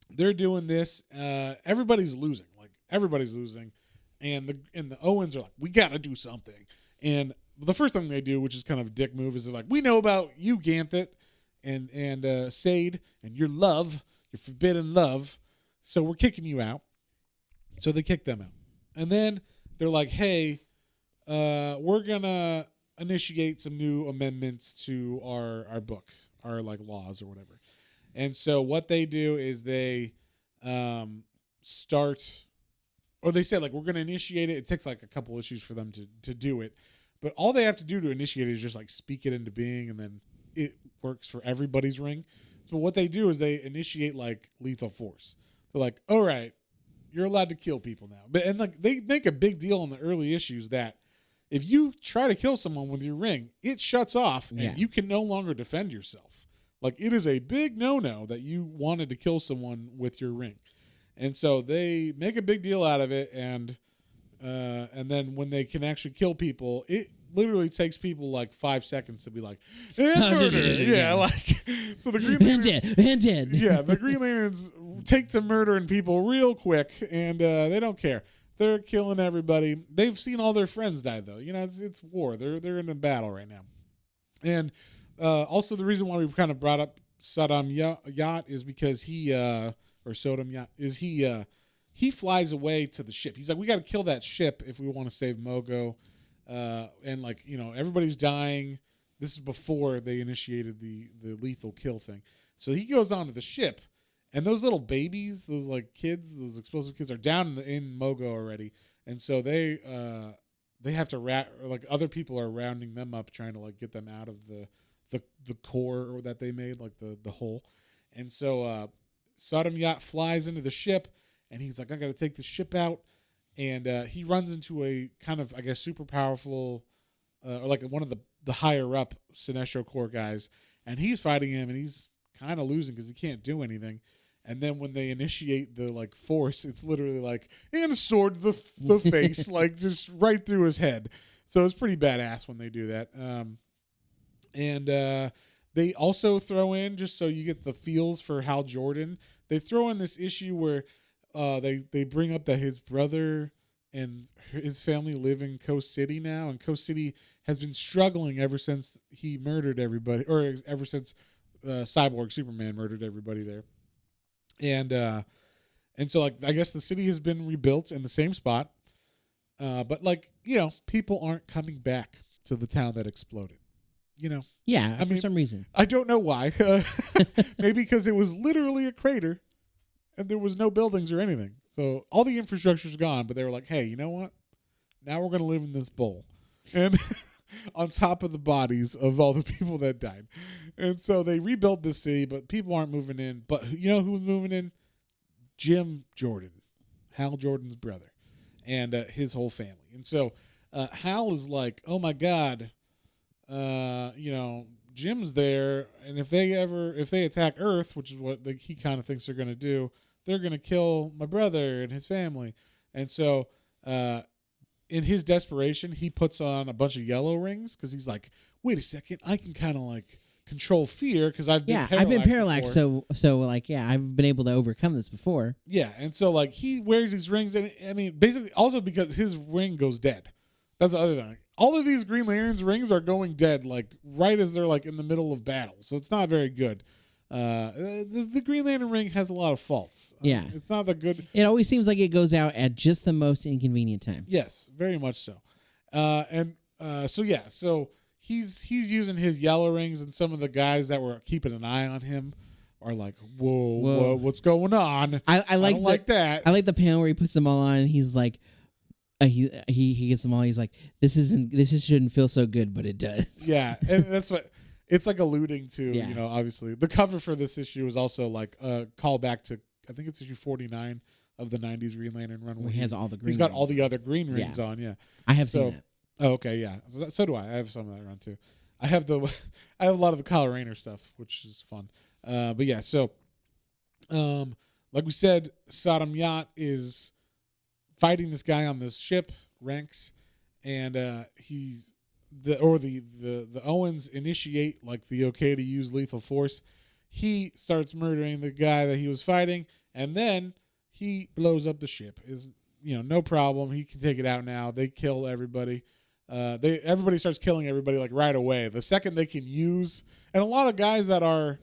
they're doing this. Everybody's losing. Like everybody's losing, and the Owens are like, we got to do something. And the first thing they do, which is kind of a dick move, is they're like, we know about you, Ganthet, and Sade, and your love, your forbidden love. So we're kicking you out. So they kick them out, and then they're like, hey, we're gonna initiate some new amendments to our book, our like laws or whatever. And so what they do is they start, or they say like we're going to initiate it. It takes like a couple issues for them to do it, but all they have to do to initiate it is just like speak it into being, and then it works for everybody's ring. So what they do is they initiate like lethal force. They're like, all right, you're allowed to kill people now. But and like they make a big deal in the early issues that if you try to kill someone with your ring, it shuts off and you can no longer defend yourself. Like it is a big no-no that you wanted to kill someone with your ring. And so they make a big deal out of it, and then when they can actually kill people, it literally takes people like 5 seconds to be like, murder. Yeah, like so the Green Lanterns, yeah, the Green Lanterns take to murdering people real quick, and they don't care. They're killing everybody. They've seen all their friends die, though. You know, it's war. They're in a battle right now. And also the reason why we kind of brought up Saddam Yacht is because he flies away to the ship. He's like, we got to kill that ship if we want to save Mogo. And like, you know, everybody's dying. This is before they initiated the lethal kill thing. So he goes onto the ship, and those little babies, those like kids, those explosive kids are down in Mogo already. And so they have to like other people are rounding them up, trying to like get them out of the core that they made, like the hole. And so Saddam Yacht flies into the ship, and he's like, I got to take the ship out. And he runs into a kind of, I guess, super powerful, or like one of the higher up Sinestro Corps guys, and he's fighting him, and he's kind of losing because he can't do anything. And then when they initiate the like force, it's literally like, and a sword the face, like just right through his head. So it's pretty badass when they do that. And they also throw in, just so you get the feels for Hal Jordan, they throw in this issue where they bring up that his brother and his family live in Coast City now, and Coast City has been struggling ever since he murdered everybody, or ever since Cyborg Superman murdered everybody there. And so like I guess the city has been rebuilt in the same spot, but like, you know, people aren't coming back to the town that exploded. You know, yeah, for some reason. I don't know why. Maybe because it was literally a crater and there was no buildings or anything. So all the infrastructure's gone, but they were like, hey, you know what? Now we're going to live in this bowl. And on top of the bodies of all the people that died. And so they rebuilt the city, but people aren't moving in. But you know who's moving in? Jim Jordan, Hal Jordan's brother, and his whole family. And so Hal is like, oh my God, you know, Jim's there, and if they attack Earth, which is what he kind of thinks they're going to do, they're going to kill my brother and his family. And so in his desperation, he puts on a bunch of yellow rings because he's like, wait a second, I can kind of like control fear because I've been paralyzed so like, yeah, I've been able to overcome this before. Yeah, and so like he wears these rings, and I mean basically also because his ring goes dead. That's the other thing. All of these Green Lanterns rings are going dead like right as they're like in the middle of battle, so it's not very good. The Green Lantern ring has a lot of faults. Yeah, it's not that good. It always seems like it goes out at just the most inconvenient time. Yes, very much so. So he's using his yellow rings, and some of the guys that were keeping an eye on him are like, whoa, what's going on? I like that. I like the panel where he puts them all on, and he's like, he gets them all. He's like, this shouldn't feel so good, but it does. Yeah, and that's what it's like alluding to. Yeah. You know, obviously the cover for this issue is also like a callback to, I think it's issue 49 of the 90s Green Lantern run. Where he has all the green. He's got all the other green rings on. Yeah, I have seen that. Oh, okay, yeah. So do I. I have some of that run too. I have a lot of the Kyle Rayner stuff, which is fun. But yeah, so like we said, Saddam Yacht is fighting this guy on this ship, Ranks, and the Owens initiate like the okay to use lethal force. He starts murdering the guy that he was fighting, and then he blows up the ship. Is no problem. He can take it out now. They kill everybody. Everybody starts killing everybody like right away. The second they can use, and a lot of guys that are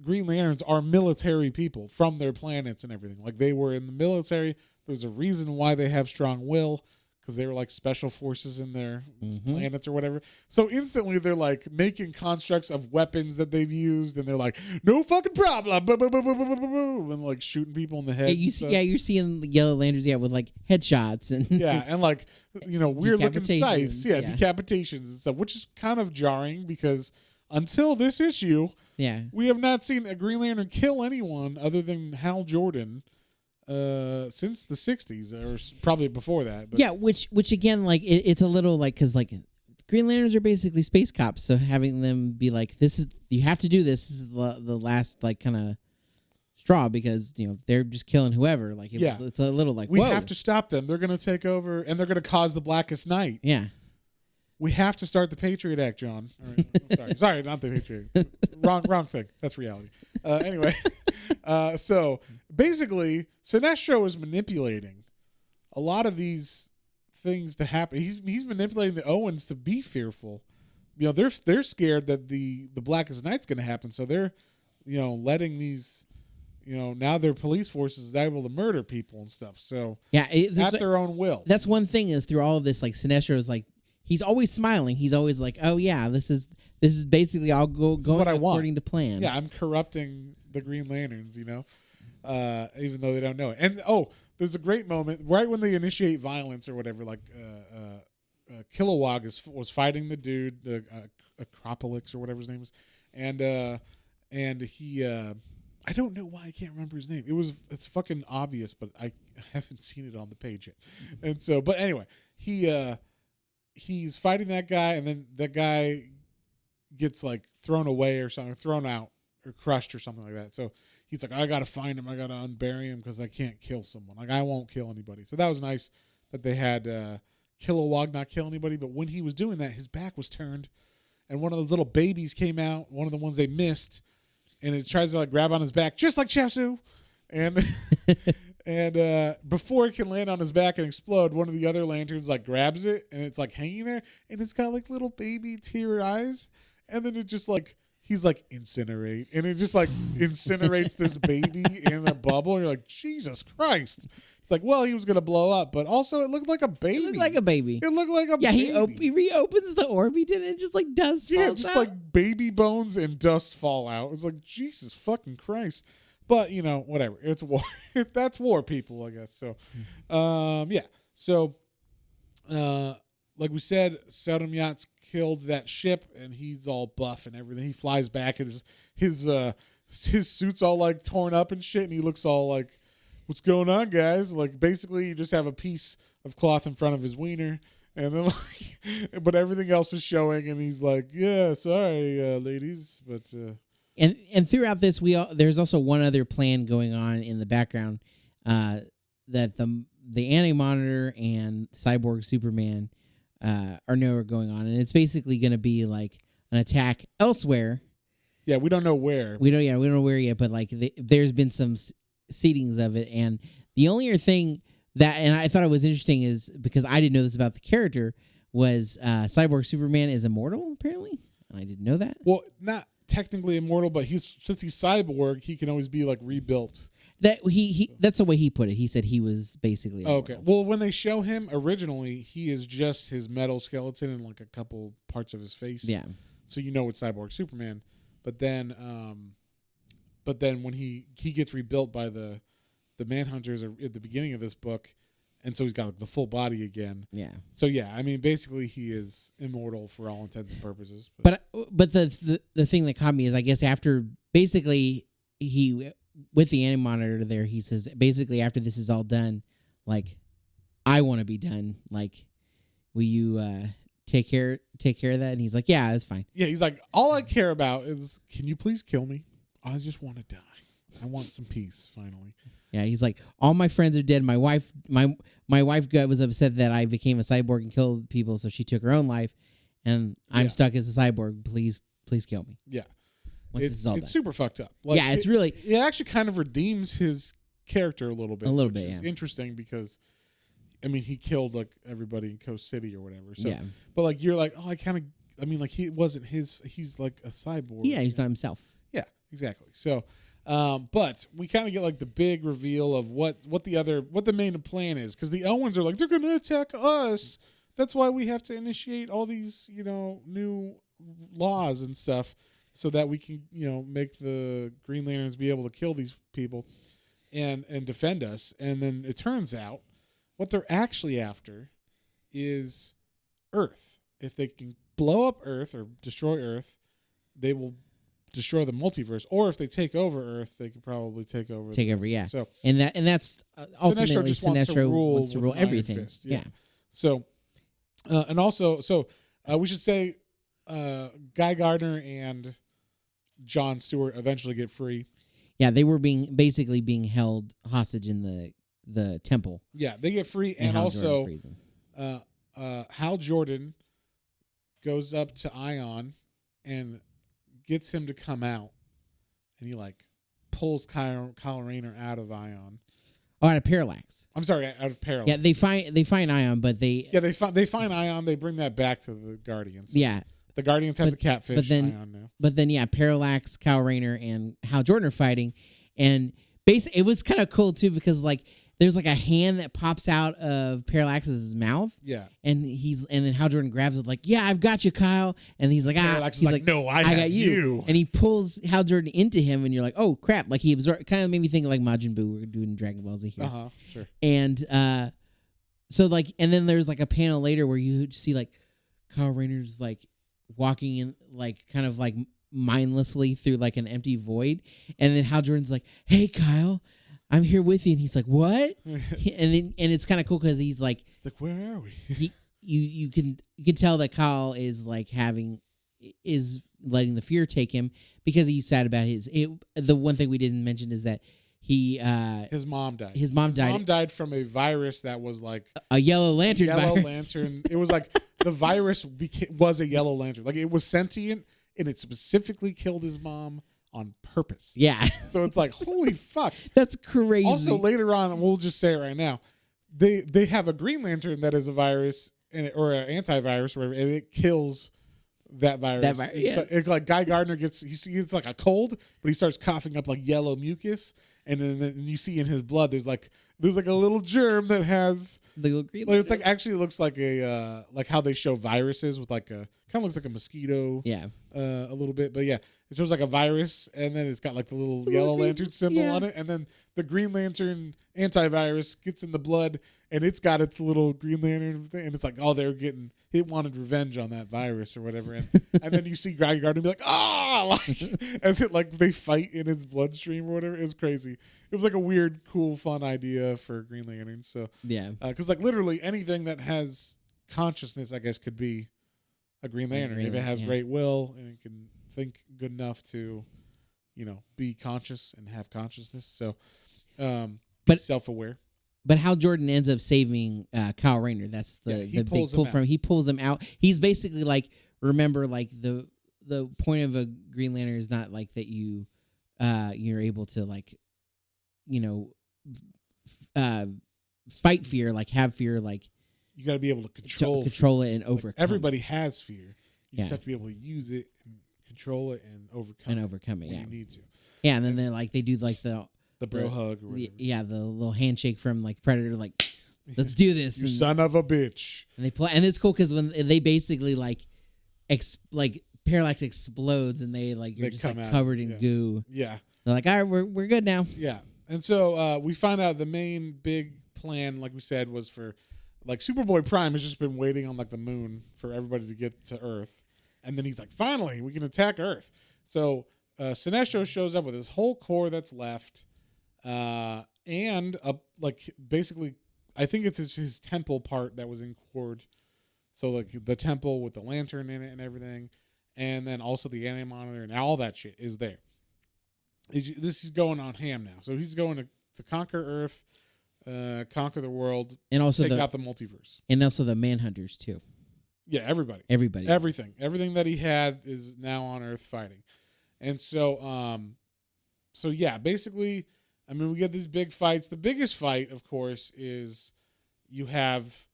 Green Lanterns are military people from their planets and everything. Like they were in the military. There's a reason why they have strong will, because they were like special forces in their planets or whatever. So instantly they're like making constructs of weapons that they've used, and they're like, no fucking problem, and like shooting people in the head. You're seeing the Yellow Lanterns, with like headshots and and like weird looking scythes, decapitations and stuff, which is kind of jarring because until this issue, we have not seen a Green Lantern kill anyone other than Hal Jordan. Since the 60s or probably before that. But. Which again, like it's a little like, because like Green Lanterns are basically space cops, so having them be like, you have to do this is the last like kind of straw, because they're just killing whoever. Like it's a little like, we have to stop them. They're going to take over and they're going to cause the Blackest Night. Yeah. We have to start the Patriot Act, John. Sorry, not the Patriot. Wrong thing. That's reality. Anyway, so basically, Sinestro is manipulating a lot of these things to happen. He's manipulating the Owens to be fearful. They're scared that the Blackest Night's going to happen, so they're letting these. Now their police forces is able to murder people and stuff. So at their own will. That's one thing is through all of this, like Sinestro is like. He's always smiling. He's always like, "Oh yeah, this is basically all going according to plan." Yeah, I'm corrupting the Green Lanterns, even though they don't know it. And there's a great moment right when they initiate violence or whatever. Like Kilowog was fighting the dude, the Acropolix or whatever his name is, and he I don't know why I can't remember his name. It's fucking obvious, but I haven't seen it on the page yet. And so, but anyway, he's fighting that guy, and then that guy gets like thrown away or something, thrown out or crushed or something like that. So he's like, I gotta find him, I gotta unbury him because I can't kill someone. Like I won't kill anybody. So that was nice that they had Kilowog not kill anybody. But when he was doing that, his back was turned, and one of those little babies came out, one of the ones they missed, and it tries to like grab on his back, just like Chaosu, and. And before it can land on his back and explode, one of the other lanterns like grabs it, and it's like hanging there, and it's got like little baby tear eyes, and then it just like he's like incinerate, and it just like incinerates this baby in a bubble, and you're like, Jesus Christ! It's like, well, he was gonna blow up, but also it looked like a baby. It looked like a baby. He reopens the orb he did, and just like dust. Falls out. Like baby bones and dust fall out. It's like Jesus fucking Christ. But, whatever. It's war. That's war, people, I guess. So, So, like we said, Seldom Yachts killed that ship, and he's all buff and everything. He flies back, and his suit's all, like, torn up and shit, and he looks all like, what's going on, guys? Like, basically, you just have a piece of cloth in front of his wiener, and then, like, but everything else is showing, and he's like, yeah, sorry, ladies, but... And throughout this, there's also one other plan going on in the background that the Anti-Monitor and Cyborg Superman are going on, and it's basically going to be like an attack elsewhere. Yeah, we don't know where. We don't know where yet, but like there's been some seedings of it, and the only other thing and I thought it was interesting is because I didn't know this about the character was Cyborg Superman is immortal apparently, and I didn't know that. Well, not technically immortal, but since he's cyborg, he can always be like rebuilt. That's the way he put it. He said he was basically immortal. Okay. Well, when they show him originally, he is just his metal skeleton and like a couple parts of his face. Yeah. So it's Cyborg Superman, but then when he gets rebuilt by the Manhunters at the beginning of this book, and so he's got like, the full body again. Yeah. So I mean, basically, he is immortal for all intents and purposes. But the thing that caught me is, I guess after basically he with the Anti-Monitor there, he says basically after this is all done, like I want to be done. Like, will you take care of that? And he's like, yeah, that's fine. Yeah, he's like, all I care about is, can you please kill me? I just want to die. I want some peace finally. Yeah, he's like, all my friends are dead. My wife was upset that I became a cyborg and killed people, so she took her own life, and I'm stuck as a cyborg. Please kill me. Yeah, it's super fucked up. Like, yeah, it's really. It actually kind of redeems his character a little bit. Which is interesting because, I mean, he killed like everybody in Coast City or whatever. So, yeah. But like you're like, oh, I mean, like he wasn't his. He's like a cyborg. Yeah, he's not himself. Yeah, exactly. So. But we kind of get like the big reveal of what the main plan is, because the Owens are like, they're gonna attack us. That's why we have to initiate all these, new laws and stuff, so that we can, make the Green Lanterns be able to kill these people and defend us. And then it turns out what they're actually after is Earth. If they can blow up Earth or destroy Earth, they will destroy the multiverse. Or if they take over Earth, they could probably take over. Yeah. So that's ultimately Sinestro wants to rule with an iron everything. fist. Yeah. So, and also, we should say, Guy Gardner and Jon Stewart eventually get free. Yeah, they were basically being held hostage in the temple. Yeah, they get free, and also Hal Jordan goes up to Ion and gets him to come out, and he pulls Kyle Rayner out of Ion. Oh, out of Parallax. I'm sorry, out of Parallax. Yeah, they find Ion, but they find Ion. They bring that back to the Guardians. Yeah, the Guardians have the catfish Ion now. But then Parallax, Kyle Rayner, and Hal Jordan are fighting, and basically it was kind of cool too, because there's a hand that pops out of Parallax's mouth. Yeah. And then Hal Jordan grabs it yeah, I've got you, Kyle. And he's like, Parallax is no, I got you. And he pulls Hal Jordan into him, and you're like, oh crap! He absorbed. Kind of made me think of Majin Buu. We're doing Dragon Ball Z here. Sure. And so and then there's a panel later where you see Kyle Rayner's walking in kind of mindlessly through an empty void, and then Hal Jordan's like, hey Kyle, I'm here with you, and he's like, what? and it's kind of cool because he's like, where are we? you can tell that Kyle is letting the fear take him, because he's sad about the one thing we didn't mention is that his mom died. His mom died from a virus that was a Yellow Lantern Lantern. It was the virus was a Yellow Lantern. It was sentient, and it specifically killed his mom on purpose. Yeah. So it's holy fuck. That's crazy. Also, later on, we'll just say it right now, they have a Green Lantern that is a virus or an antivirus or whatever, and it kills that virus. It's Guy Gardner gets a cold, but he starts coughing up yellow mucus, and then you see in his blood there's a little germ that has the little green. It looks like a how they show viruses with kind of looks like a mosquito. Yeah. A little bit, but yeah, it shows a virus, and then it's got the little Yellow Lantern symbol on it, and then the Green Lantern antivirus gets in the blood, and it's got its little Green Lantern thing, and it's it wanted revenge on that virus or whatever, and then you see Guy Gardner be as it they fight in its bloodstream or whatever. It's crazy. It was a weird, cool, fun idea for Green Lantern. So yeah, because literally anything that has consciousness, I guess, could be a Green Lantern if it has great will and it can think good enough to, be conscious and have consciousness. So, but self-aware. But Hal Jordan ends up saving Kyle Rayner. That's the big pull from him. He pulls him out. He's basically remember the point of a Green Lantern is not that you're able to fight fear, have fear, you got to be able to control it and overcome. Everybody has fear. You just have to be able to use it and control it and overcome it. Yeah, you need to. Yeah, and then they do the bro hug. Or the little handshake from Predator. Let's do this. You son of a bitch. And they play, and it's cool because when they basically Parallax explodes and you're just covered in goo. Yeah, they're like, all right, we're good now. Yeah, and so we find out the main big plan, like we said, was for. Superboy Prime has just been waiting on the moon for everybody to get to Earth, and then he's finally we can attack Earth. So Sinestro shows up with his whole corps that's left, and basically, I think it's his temple part that was in Cord. So the temple with the lantern in it and everything, and then also the anti-monitor and all that shit is there. This is going on ham now. So he's going to conquer Earth. Conquer the world, and also take out the multiverse, and also the Manhunters too. Yeah, everybody, everything that he had is now on Earth fighting, and so, yeah, basically, we get these big fights. The biggest fight, of course, is you have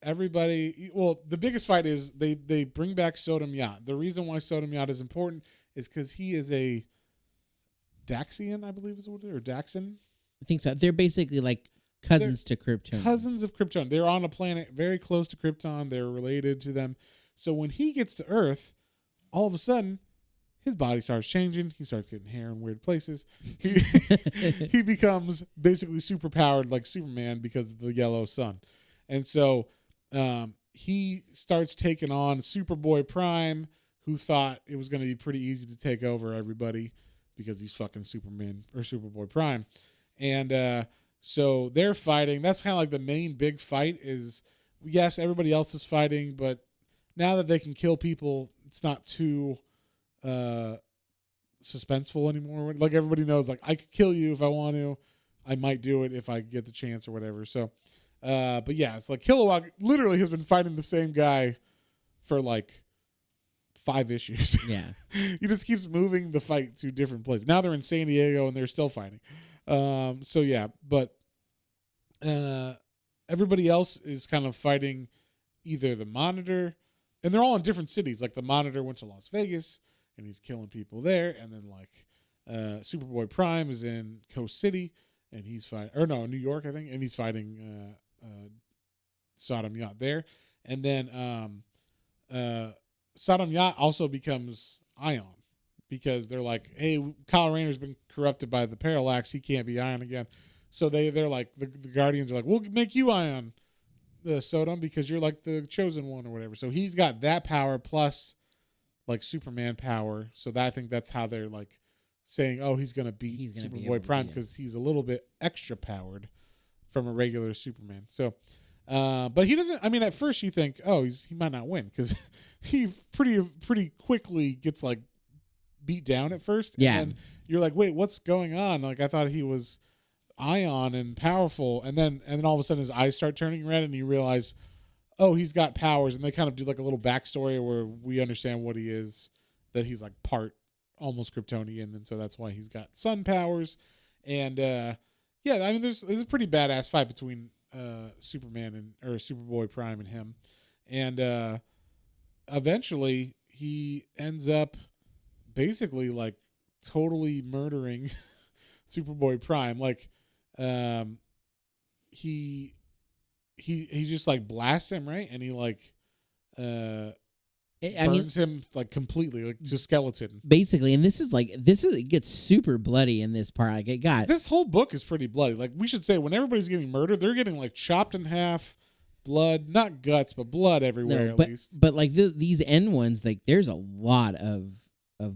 everybody. Well, the biggest fight is they bring back Sodom Yat. The reason why Sodom Yat is important is because he is a Daxian, I believe is what it is, or Daxon. I think so. They're basically like cousins to Krypton. Cousins of Krypton. They're on a planet very close to Krypton. They're related to them. So when he gets to Earth, all of a sudden, his body starts changing. He starts getting hair in weird places. He becomes basically super powered like Superman because of the yellow sun. And so he starts taking on Superboy Prime, who thought it was going to be pretty easy to take over everybody because he's fucking Superman or Superboy Prime. And so they're fighting. That's kind of like the main big fight is, yes, everybody else is fighting, but now that they can kill people, it's not too suspenseful anymore. Like everybody knows, like I could kill you if I want to. I might do it if I get the chance or whatever. So, but yeah, it's like Kilowog literally has been fighting the same guy for like 5 issues. Yeah. He just keeps moving the fight to different places. Now they're in San Diego and they're still fighting. So yeah, but everybody else is kind of fighting either the Monitor, and they're all in different cities. Like the Monitor went to Las Vegas and he's killing people there, and then like Superboy Prime is in Coast City and he's fighting, or no, New York I think, and he's fighting Sodom Yacht there, and then Sodom Yacht also becomes Ion. Because they're like, hey, Kyle Rayner's been corrupted by the Parallax. He can't be Ion again. So they're like, the Guardians are like, we'll make you Ion, the Sodom, because you're like the chosen one or whatever. So he's got that power plus like Superman power. So I think that's how they're like saying, oh, he's going to beat Superboy Prime because he's a little bit extra powered from a regular Superman. So, but he doesn't, I mean, at first you think, oh, he might not win because he pretty quickly gets like, beat down at first. Yeah. And you're like, wait, what's going on? Like, I thought he was Ion and powerful. And then all of a sudden his eyes start turning red and you realize, oh, he's got powers. And they kind of do like a little backstory where we understand what he is, that he's like part almost Kryptonian. And so that's why he's got sun powers. And, yeah, I mean, there's a pretty badass fight between, Superman or Superboy Prime and him. And, eventually he ends up basically like totally murdering Superboy Prime. Like, he just like blasts him, right? And he like, burns him like completely, like to skeleton. Basically, and it gets super bloody in this part. Like this whole book is pretty bloody. Like we should say when everybody's getting murdered, they're getting like chopped in half, blood, not guts, but blood everywhere at least. But like these end ones, like there's a lot of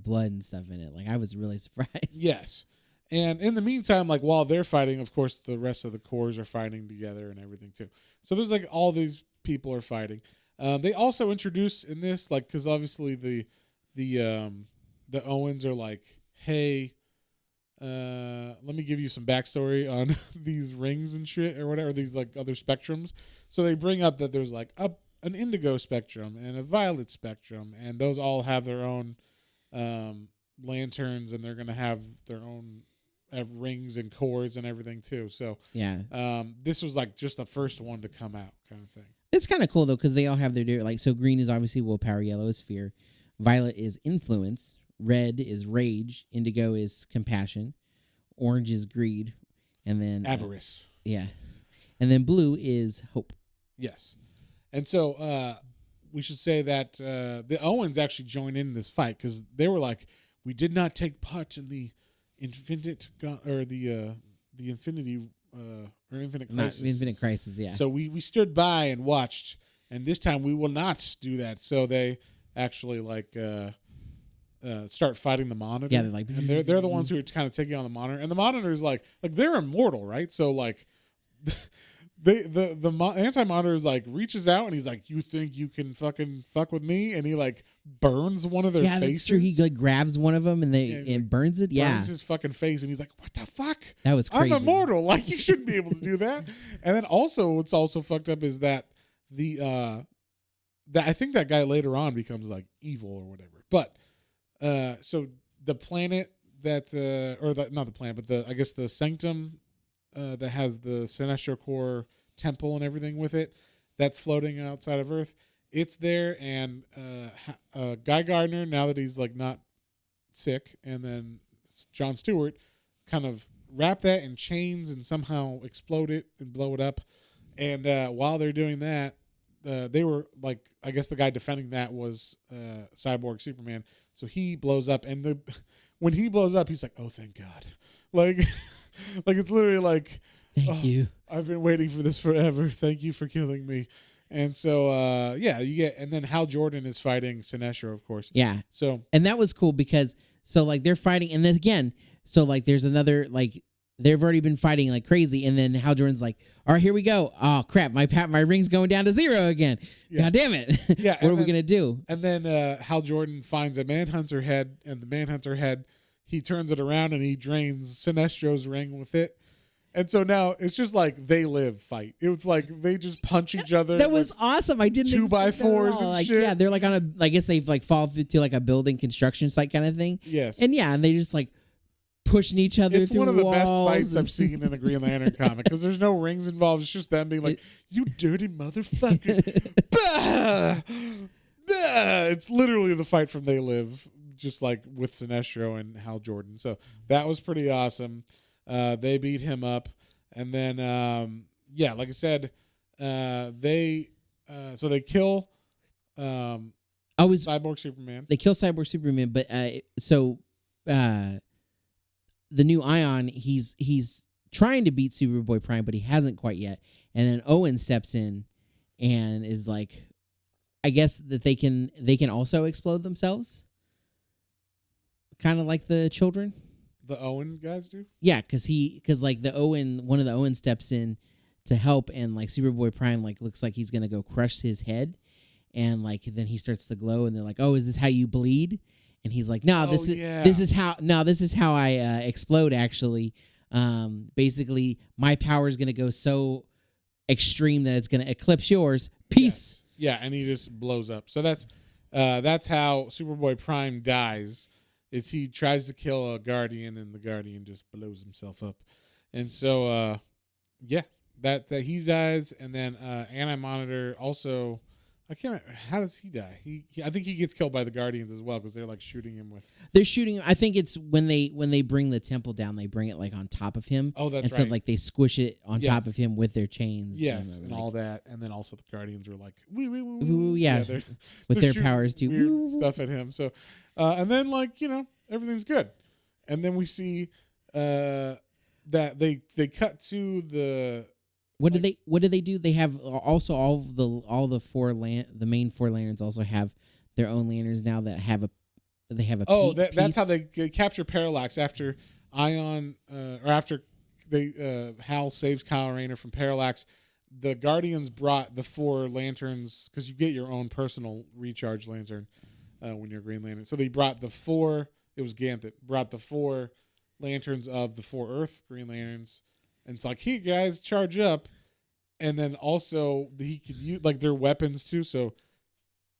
blood and stuff in it. Like I was really surprised. Yes. And in the meantime, like while they're fighting, of course, the rest of the corps are fighting together and everything too. So there's like all these people are fighting. They also introduce in this, like, because obviously the Owens are like, hey, let me give you some backstory on these rings and shit or whatever, these like other spectrums. So they bring up that there's like an indigo spectrum and a violet spectrum, and those all have their own lanterns, and they're gonna have their own rings and cords and everything too. So yeah, this was like just the first one to come out, kind of thing. It's kind of cool though because they all have their like. So green is obviously willpower, yellow is fear, violet is influence, red is rage, indigo is compassion, orange is greed, and then avarice. Yeah, and then blue is hope. Yes, and so we should say that the Owens actually joined in this fight because they were like, we did not take part in the infinite or the infinity or infinite crisis. Not the infinite crisis, yeah. So we stood by and watched, and this time we will not do that. So they actually like start fighting the Monitor. Yeah, they're the ones who are kind of taking on the Monitor, and the Monitor is like they're immortal, right? So like. The anti-Monitor is like reaches out and he's like, you think you can fucking fuck with me? And he like burns one of their faces. Yeah, that's true. He like grabs one of them and burns it. Yeah, burns his fucking face, and he's like, what the fuck? That was crazy. I'm immortal. Like you shouldn't be able to do that. And then also, what's also fucked up is that I think that guy later on becomes like evil or whatever. But so the planet that not the planet, but I guess the sanctum. That has the Sinestro Corps temple and everything with it, that's floating outside of Earth. It's there, and Guy Gardner, now that he's like not sick, and then Jon Stewart kind of wrap that in chains and somehow explode it and blow it up. And while they're doing that, they were like, I guess the guy defending that was Cyborg Superman. So he blows up, and when he blows up, he's like, "Oh, thank God!" Like, like it's literally like, Thank you. I've been waiting for this forever. Thank you for killing me. And so, you get, and then Hal Jordan is fighting Sinestro, of course. Yeah. So, and that was cool because so like they're fighting, and then again, so like there's another like. They've already been fighting like crazy, and then Hal Jordan's like, "All right, here we go. Oh crap, my ring's going down to 0 again. Yes. God damn it! Yeah, what are we gonna do?" And then Hal Jordan finds a Manhunter head, and the Manhunter head, he turns it around and he drains Sinestro's ring with it. And so now it's just like they live fight. It was like they just punch each other. That was awesome. I didn't 2x4s and like, shit. Yeah, they're like on a. I guess they've like fall through to like a building construction site kind of thing. Yes. And yeah, and they just like pushing each other. It's through one of the walls best fights I've seen in a Green Lantern comic because there's no rings involved. It's just them being like, "You dirty motherfucker!" Bah! Bah! It's literally the fight from They Live, just like with Sinestro and Hal Jordan. So that was pretty awesome. They beat him up, and then like I said, they kill Cyborg Superman. They kill Cyborg Superman, but the new Ion, he's trying to beat Superboy Prime, but he hasn't quite yet. And then Owen steps in and is like, I guess that they can also explode themselves, kind of like the children. The Owen guys do? Yeah, because one of the Owen steps in to help, and like Superboy Prime like looks like he's gonna go crush his head, and like then he starts to glow, and they're like, "Oh, is this how you bleed?" And he's like, "No, this is how I explode. Actually, basically, my power is gonna go so extreme that it's gonna eclipse yours. Peace." Yes. Yeah, and he just blows up. So that's how Superboy Prime dies. Is he tries to kill a Guardian, and the Guardian just blows himself up. And so, that he dies, and then Anti-Monitor also. I can't. How does he die? I think he gets killed by the Guardians as well because they're like shooting him with. They're shooting. I think it's when they bring the temple down, they bring it like on top of him. Oh, that's right. right. So like they squish it on top of him with their chains. Yes, and like, all that, and then also the Guardians were like, yeah, with their powers too, weird stuff at him. So, and then everything's good, and then we see that they cut to the. What did they do? They have also the main 4 lanterns also have their own lanterns now that have a that's how they capture Parallax after Ion or after Hal saves Kyle Rayner from Parallax. The Guardians brought the 4 lanterns because you get your own personal recharge lantern when you're Green Lantern. So they brought the 4. It was Ganthet brought the 4 lanterns of the 4 Earth Green Lanterns. And it's like, hey, guys, charge up. And then also he could use like their weapons too. So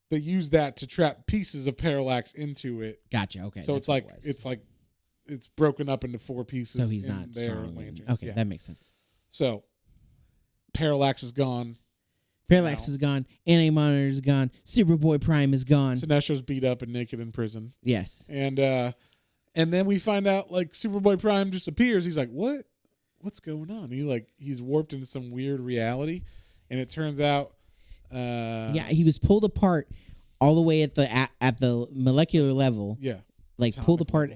they use that to trap pieces of Parallax into it. Gotcha. Okay. So it's broken up into 4 pieces. So he's not strong. Lanterns. Okay, that makes sense. So Parallax is gone. Parallax is gone. Anti-Monitor is gone. Superboy Prime is gone. Sinestro's beat up and naked in prison. Yes. And then we find out like Superboy Prime just appears. He's like, what? What's going on? He's warped into some weird reality, and it turns out, he was pulled apart all the way at the molecular level. Yeah, like pulled apart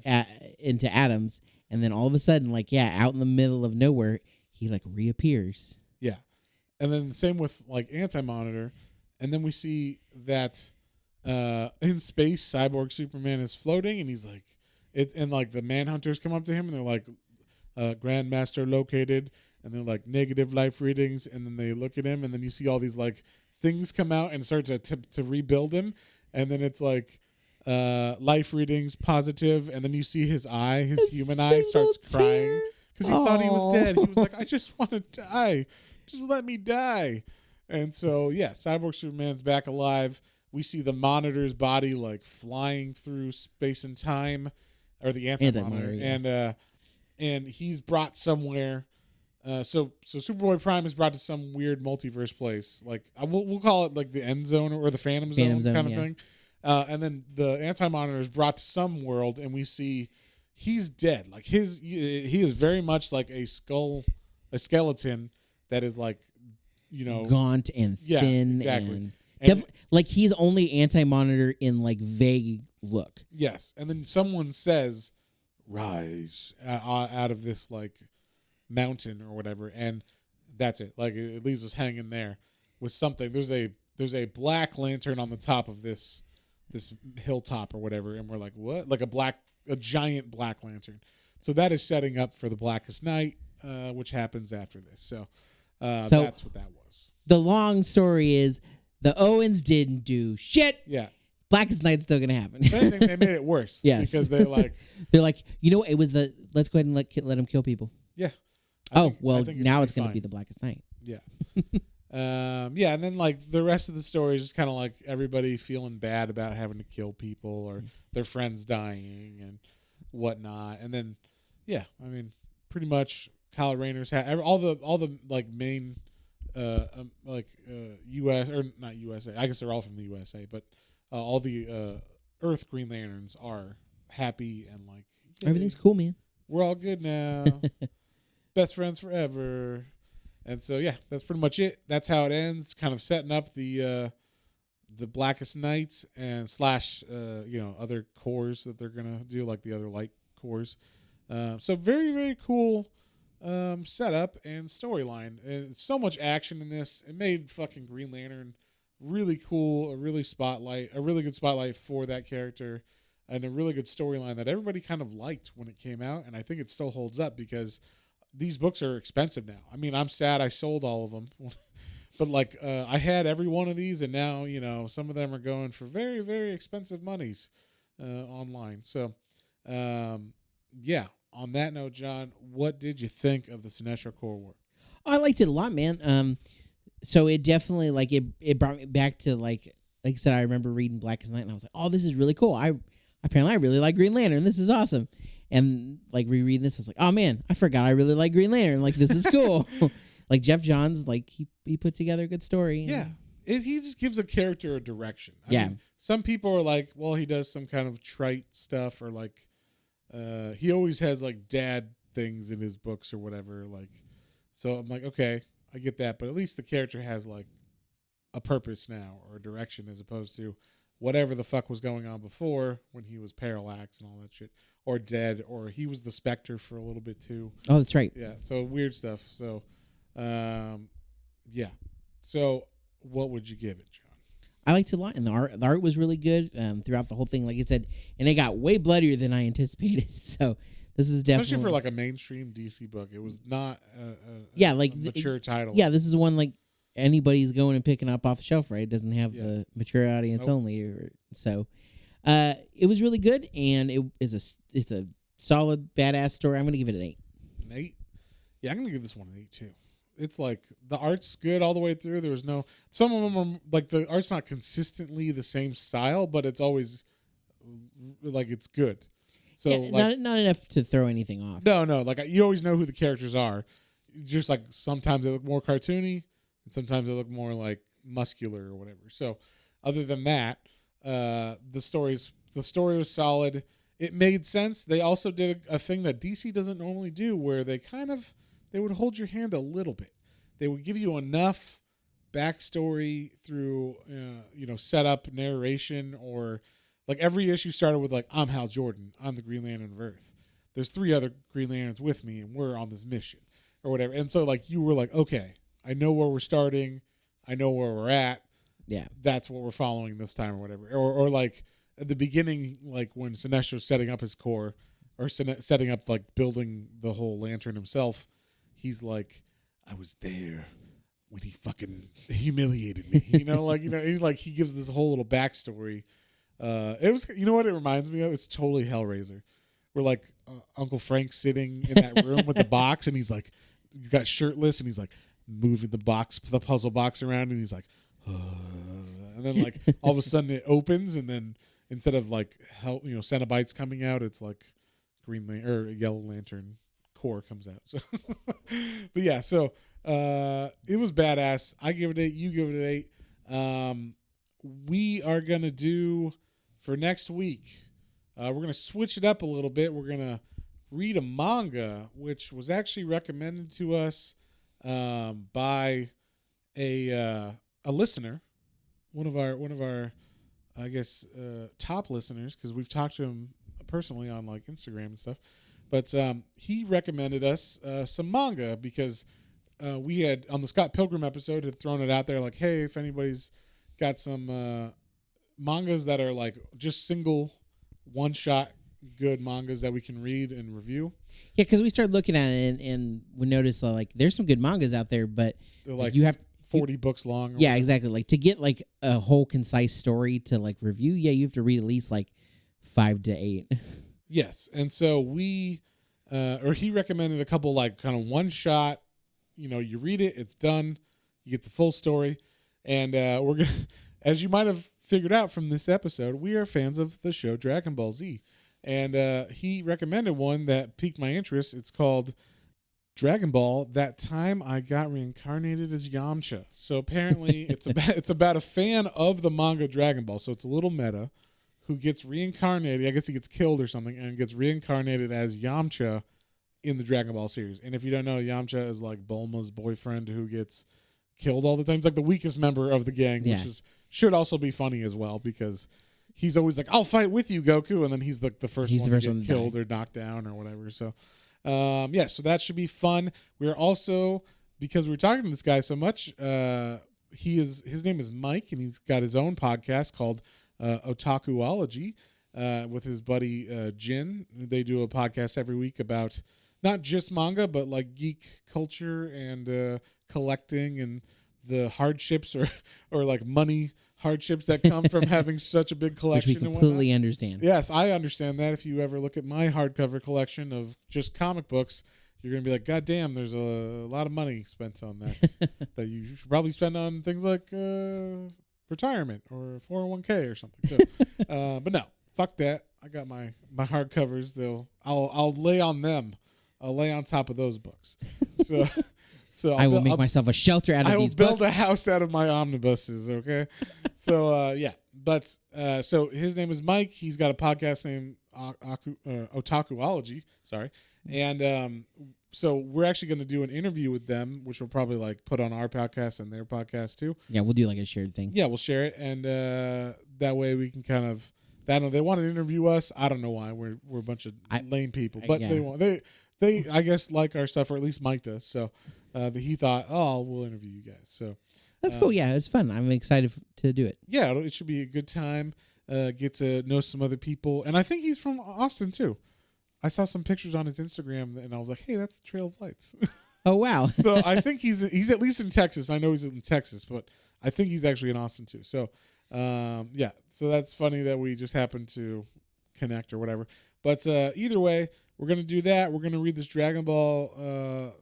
into atoms, and then all of a sudden, out in the middle of nowhere, he reappears. Yeah, and then the same with Anti-Monitor, and then we see that in space, Cyborg Superman is floating, and he's like, the Manhunters come up to him, and they're like. Grandmaster located, and they're like negative life readings, and then they look at him, and then you see all these things come out and start to rebuild him, and then it's life readings positive, and then you see his human eye starts crying because he thought he was dead. He was like, I just want to die, just let me die. And so Cyborg Superman's back alive. We see the Monitor's body flying through space and time, or the Anti-Monitor, and he's brought somewhere. So Superboy Prime is brought to some weird multiverse place. We'll call it the End Zone or the Phantom Zone kind of thing. And then the Anti-Monitor is brought to some world, and we see he's dead. Like he is very much like a skeleton that is like, gaunt and thin, exactly. and like he's only Anti-Monitor in like vague look. Yes, and then someone says, "Rise out of this like mountain or whatever," and that's it. Like it leaves us hanging there with something. There's a black lantern on the top of this hilltop or whatever, and we're like, what? Like a giant black lantern. So that is setting up for the Blackest Night, which happens after this. So that's what that was. The long story is the Owens didn't do shit. Yeah. Blackest Night's still gonna happen. If anything, they made it worse. Yes. Because they're like, it was let's go ahead and let him kill people. Yeah. Now it's gonna be the Blackest Night. Yeah. Yeah, and then like the rest of the story is just kind of like everybody feeling bad about having to kill people or their friends dying and whatnot, and then pretty much Kyle Rayner's all the like main U.S. or not USA. I guess they're all from the USA, but all the Earth Green Lanterns are happy and like everything's cool, man. We're all good now, best friends forever. And so that's pretty much it. That's how it ends. Kind of setting up the Blackest Night and / other cores that they're gonna do, like the other light cores. So very, very cool setup and storyline. And so much action in this. It made fucking Green Lantern really cool. A really good spotlight for that character, and a really good storyline that everybody kind of liked when it came out. And I think it still holds up because these books are expensive now. I mean, I'm sad I sold all of them, but like I had every one of these, and now some of them are going for very, very expensive monies online. So, On that note, John, what did you think of the Sinestro Corps War? I liked it a lot, man. So it definitely like it brought me back to like I said, I remember reading Blackest Night, and I was like, oh, this is really cool. I really like Green Lantern. This is awesome. And like rereading this, I was like, oh man, I forgot I really like Green Lantern. Like this is cool. Like Jeff Johns, like he put together a good story. Yeah, he just gives a character a direction. I mean, some people are like, well, he does some kind of trite stuff, or like he always has like dad things in his books or whatever. Like, so I'm like, okay, I get that, but at least the character has like a purpose now or a direction, as opposed to whatever the fuck was going on before when he was Parallax and all that shit, or dead, or he was the Spectre for a little bit too. Oh, that's right. Yeah, so weird stuff. So, So, what would you give it, John? I liked it a lot, and the art was really good throughout the whole thing. Like I said, and it got way bloodier than I anticipated. So this is definitely, especially for like a mainstream DC book. It was not a mature title. Yeah, this is one like anybody's going and picking up off the shelf, right? It doesn't have the mature audience only, so it was really good, and it's a solid badass story. I'm gonna give it an 8. An 8? Yeah, I'm gonna give this one an 8 too. It's like the art's good all the way through. There was some of them are like the art's not consistently the same style, but it's always like it's good. So like, not enough to throw anything off. No, like you always know who the characters are. Just like sometimes they look more cartoony, and sometimes they look more like muscular or whatever. So other than that, the story was solid. It made sense. They also did a thing that DC doesn't normally do, where they would hold your hand a little bit. They would give you enough backstory through setup, narration, or like every issue started with like, I'm Hal Jordan, I'm the Green Lantern of Earth. There's 3 other Green Lanterns with me, and we're on this mission or whatever. And so like you were like, okay, I know where we're starting, I know where we're at. Yeah, that's what we're following this time or whatever. Or like at the beginning, like when Sinestro's setting up his core, or setting up like building the whole lantern himself, he's like, I was there when he fucking humiliated me. He gives this whole little backstory. It was, you know what it reminds me of? It's totally Hellraiser. Where like Uncle Frank's sitting in that room with the box, and he's got shirtless, and he's like moving the puzzle box around, and he's like, and then like all of a sudden it opens, and then instead of like Cenobites coming out, it's like Green Lantern or Yellow Lantern core comes out. So, but yeah, so it was badass. I give it 8. You give it 8. We are gonna do for next week. We're going to switch it up a little bit. We're going to read a manga, which was actually recommended to us by a listener, one of our I guess top listeners, because we've talked to him personally on like Instagram and stuff. But he recommended us some manga because we had on the Scott Pilgrim episode had thrown it out there like, hey, if anybody's got some mangas that are like just single one shot good mangas that we can read and review. Yeah, because we started looking at it and we noticed like there's some good mangas out there, but they're like you have 40 books long. Yeah, exactly. Like to get like a whole concise story to like review, yeah, you have to read at least like 5 to 8. Yes, and so he recommended a couple like kind of one shot. You know, you read it, it's done, you get the full story, and we're gonna, as you might have figured out from this episode, we are fans of the show Dragon Ball Z, and he recommended one that piqued my interest. It's called Dragon Ball: That Time I Got Reincarnated as Yamcha. So apparently, it's about a fan of the manga Dragon Ball. So it's a little meta. Who gets reincarnated? I guess he gets killed or something, and gets reincarnated as Yamcha in the Dragon Ball series. And if you don't know, Yamcha is like Bulma's boyfriend who gets killed all the time. He's like the weakest member of the gang, which should also be funny as well because he's always like, "I'll fight with you, Goku," and then he's the first one to get killed or knocked down or whatever. So, so that should be fun. We're also, because we're talking to this guy so much, his name is Mike, and he's got his own podcast called Otakuology with his buddy Jin. They do a podcast every week about not just manga, but like geek culture and collecting and the hardships or like money hardships that come from having such a big collection. Which we completely understand. Yes, I understand that. If you ever look at my hardcover collection of just comic books, you're going to be like, God damn, there's a lot of money spent on that that you should probably spend on things like retirement or 401k or something. So, but no, fuck that. I got my hardcovers. I'll lay on them. I'll lay on top of those books. So I will make myself a shelter out of these books. I will build a house out of my omnibuses. Okay. So so his name is Mike. He's got a podcast named Otakuology. Sorry, and so we're actually going to do an interview with them, which we'll probably like put on our podcast and their podcast too. Yeah, we'll do like a shared thing. Yeah, we'll share it, and that way we can kind of. They want to interview us. I don't know why. We're a bunch of lame people, but they I guess like our stuff, or at least Mike does. So he thought, we'll interview you guys. So that's cool. Yeah, it's fun. I'm excited to do it. Yeah, it should be a good time. Get to know some other people, and I think he's from Austin too. I saw some pictures on his Instagram, and I was like, hey, that's the Trail of Lights. Oh wow! So I think he's at least in Texas. I know he's in Texas, but I think he's actually in Austin too. So. So that's funny that we just happened to connect or whatever. But either way, we're going to do that. We're going to read this Dragon Ball,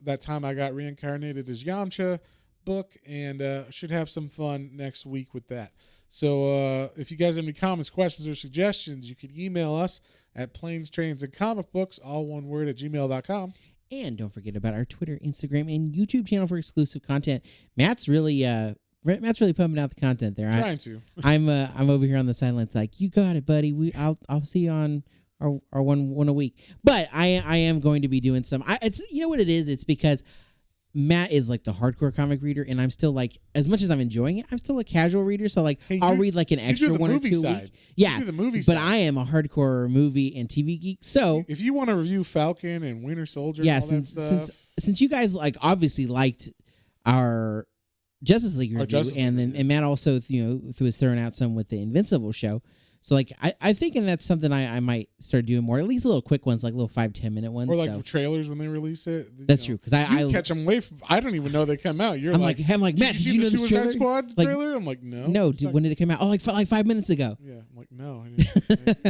That Time I Got Reincarnated as Yamcha book, and should have some fun next week with that. So if you guys have any comments, questions, or suggestions, you can email us at planes, trains, and comic books, all one word, at gmail.com. And don't forget about our Twitter, Instagram, and YouTube channel for exclusive content. Matt's really pumping out the content there. Trying to. I'm over here on the sidelines like, you got it, buddy. I'll see you on our one a week. But I am going to be doing some. It's you know what it is. It's because Matt is like the hardcore comic reader, and I'm still like, as much as I'm enjoying it, I'm still a casual reader. So like, I'll read like an extra one or two a week. Yeah, you do the movie but side. I am a hardcore movie and TV geek. So if you want to review Falcon and Winter Soldier, and all that stuff, since you guys like obviously liked our Justice League review, and Matt also was throwing out some with the Invincible show. So like I think, and that's something I might start doing more, at least little quick ones, like little 5-10 minute ones, or like trailers when they release it. That's true, because I catch them way. I don't even know they come out. I'm like Matt, did you know the this Suicide Squad trailer? I'm like, no. No, when did it come out? Oh, like 5 minutes ago. Yeah, I'm like, no.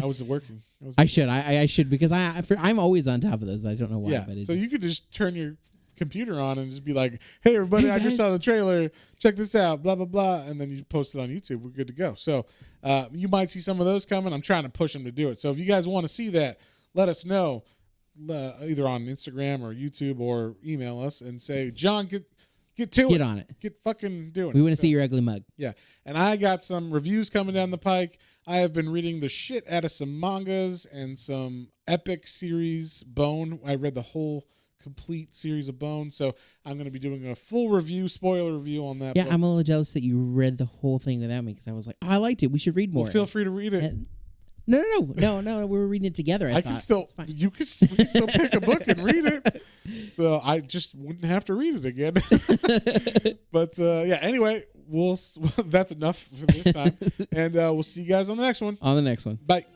I was working. I should because I'm always on top of those. I don't know why. Yeah, but so you could just turn your computer on and just be like, hey everybody, I just saw the trailer, check this out, blah blah blah, and then you post it on YouTube. We're good to go. So you might see some of those coming. I'm trying to push them to do it. So if you guys want to see that, let us know either on Instagram or YouTube, or email us and say, John, get get to it. Get on it. Get fucking doing it. We want to see your ugly mug. Yeah. And I got some reviews coming down the pike. I have been reading the shit out of some mangas and some epic series, Bone. I read the whole complete series of Bone. So I'm going to be doing a full review, spoiler review on that. Yeah, book. I'm a little jealous that you read the whole thing without me because I was like, oh, I liked it. We should read more. Well, feel free to read it. And, no. We were reading it together. I thought. Can still, we can still pick a book and read it. So I just wouldn't have to read it again. But yeah, anyway, that's enough for this time. And we'll see you guys on the next one. On the next one. Bye.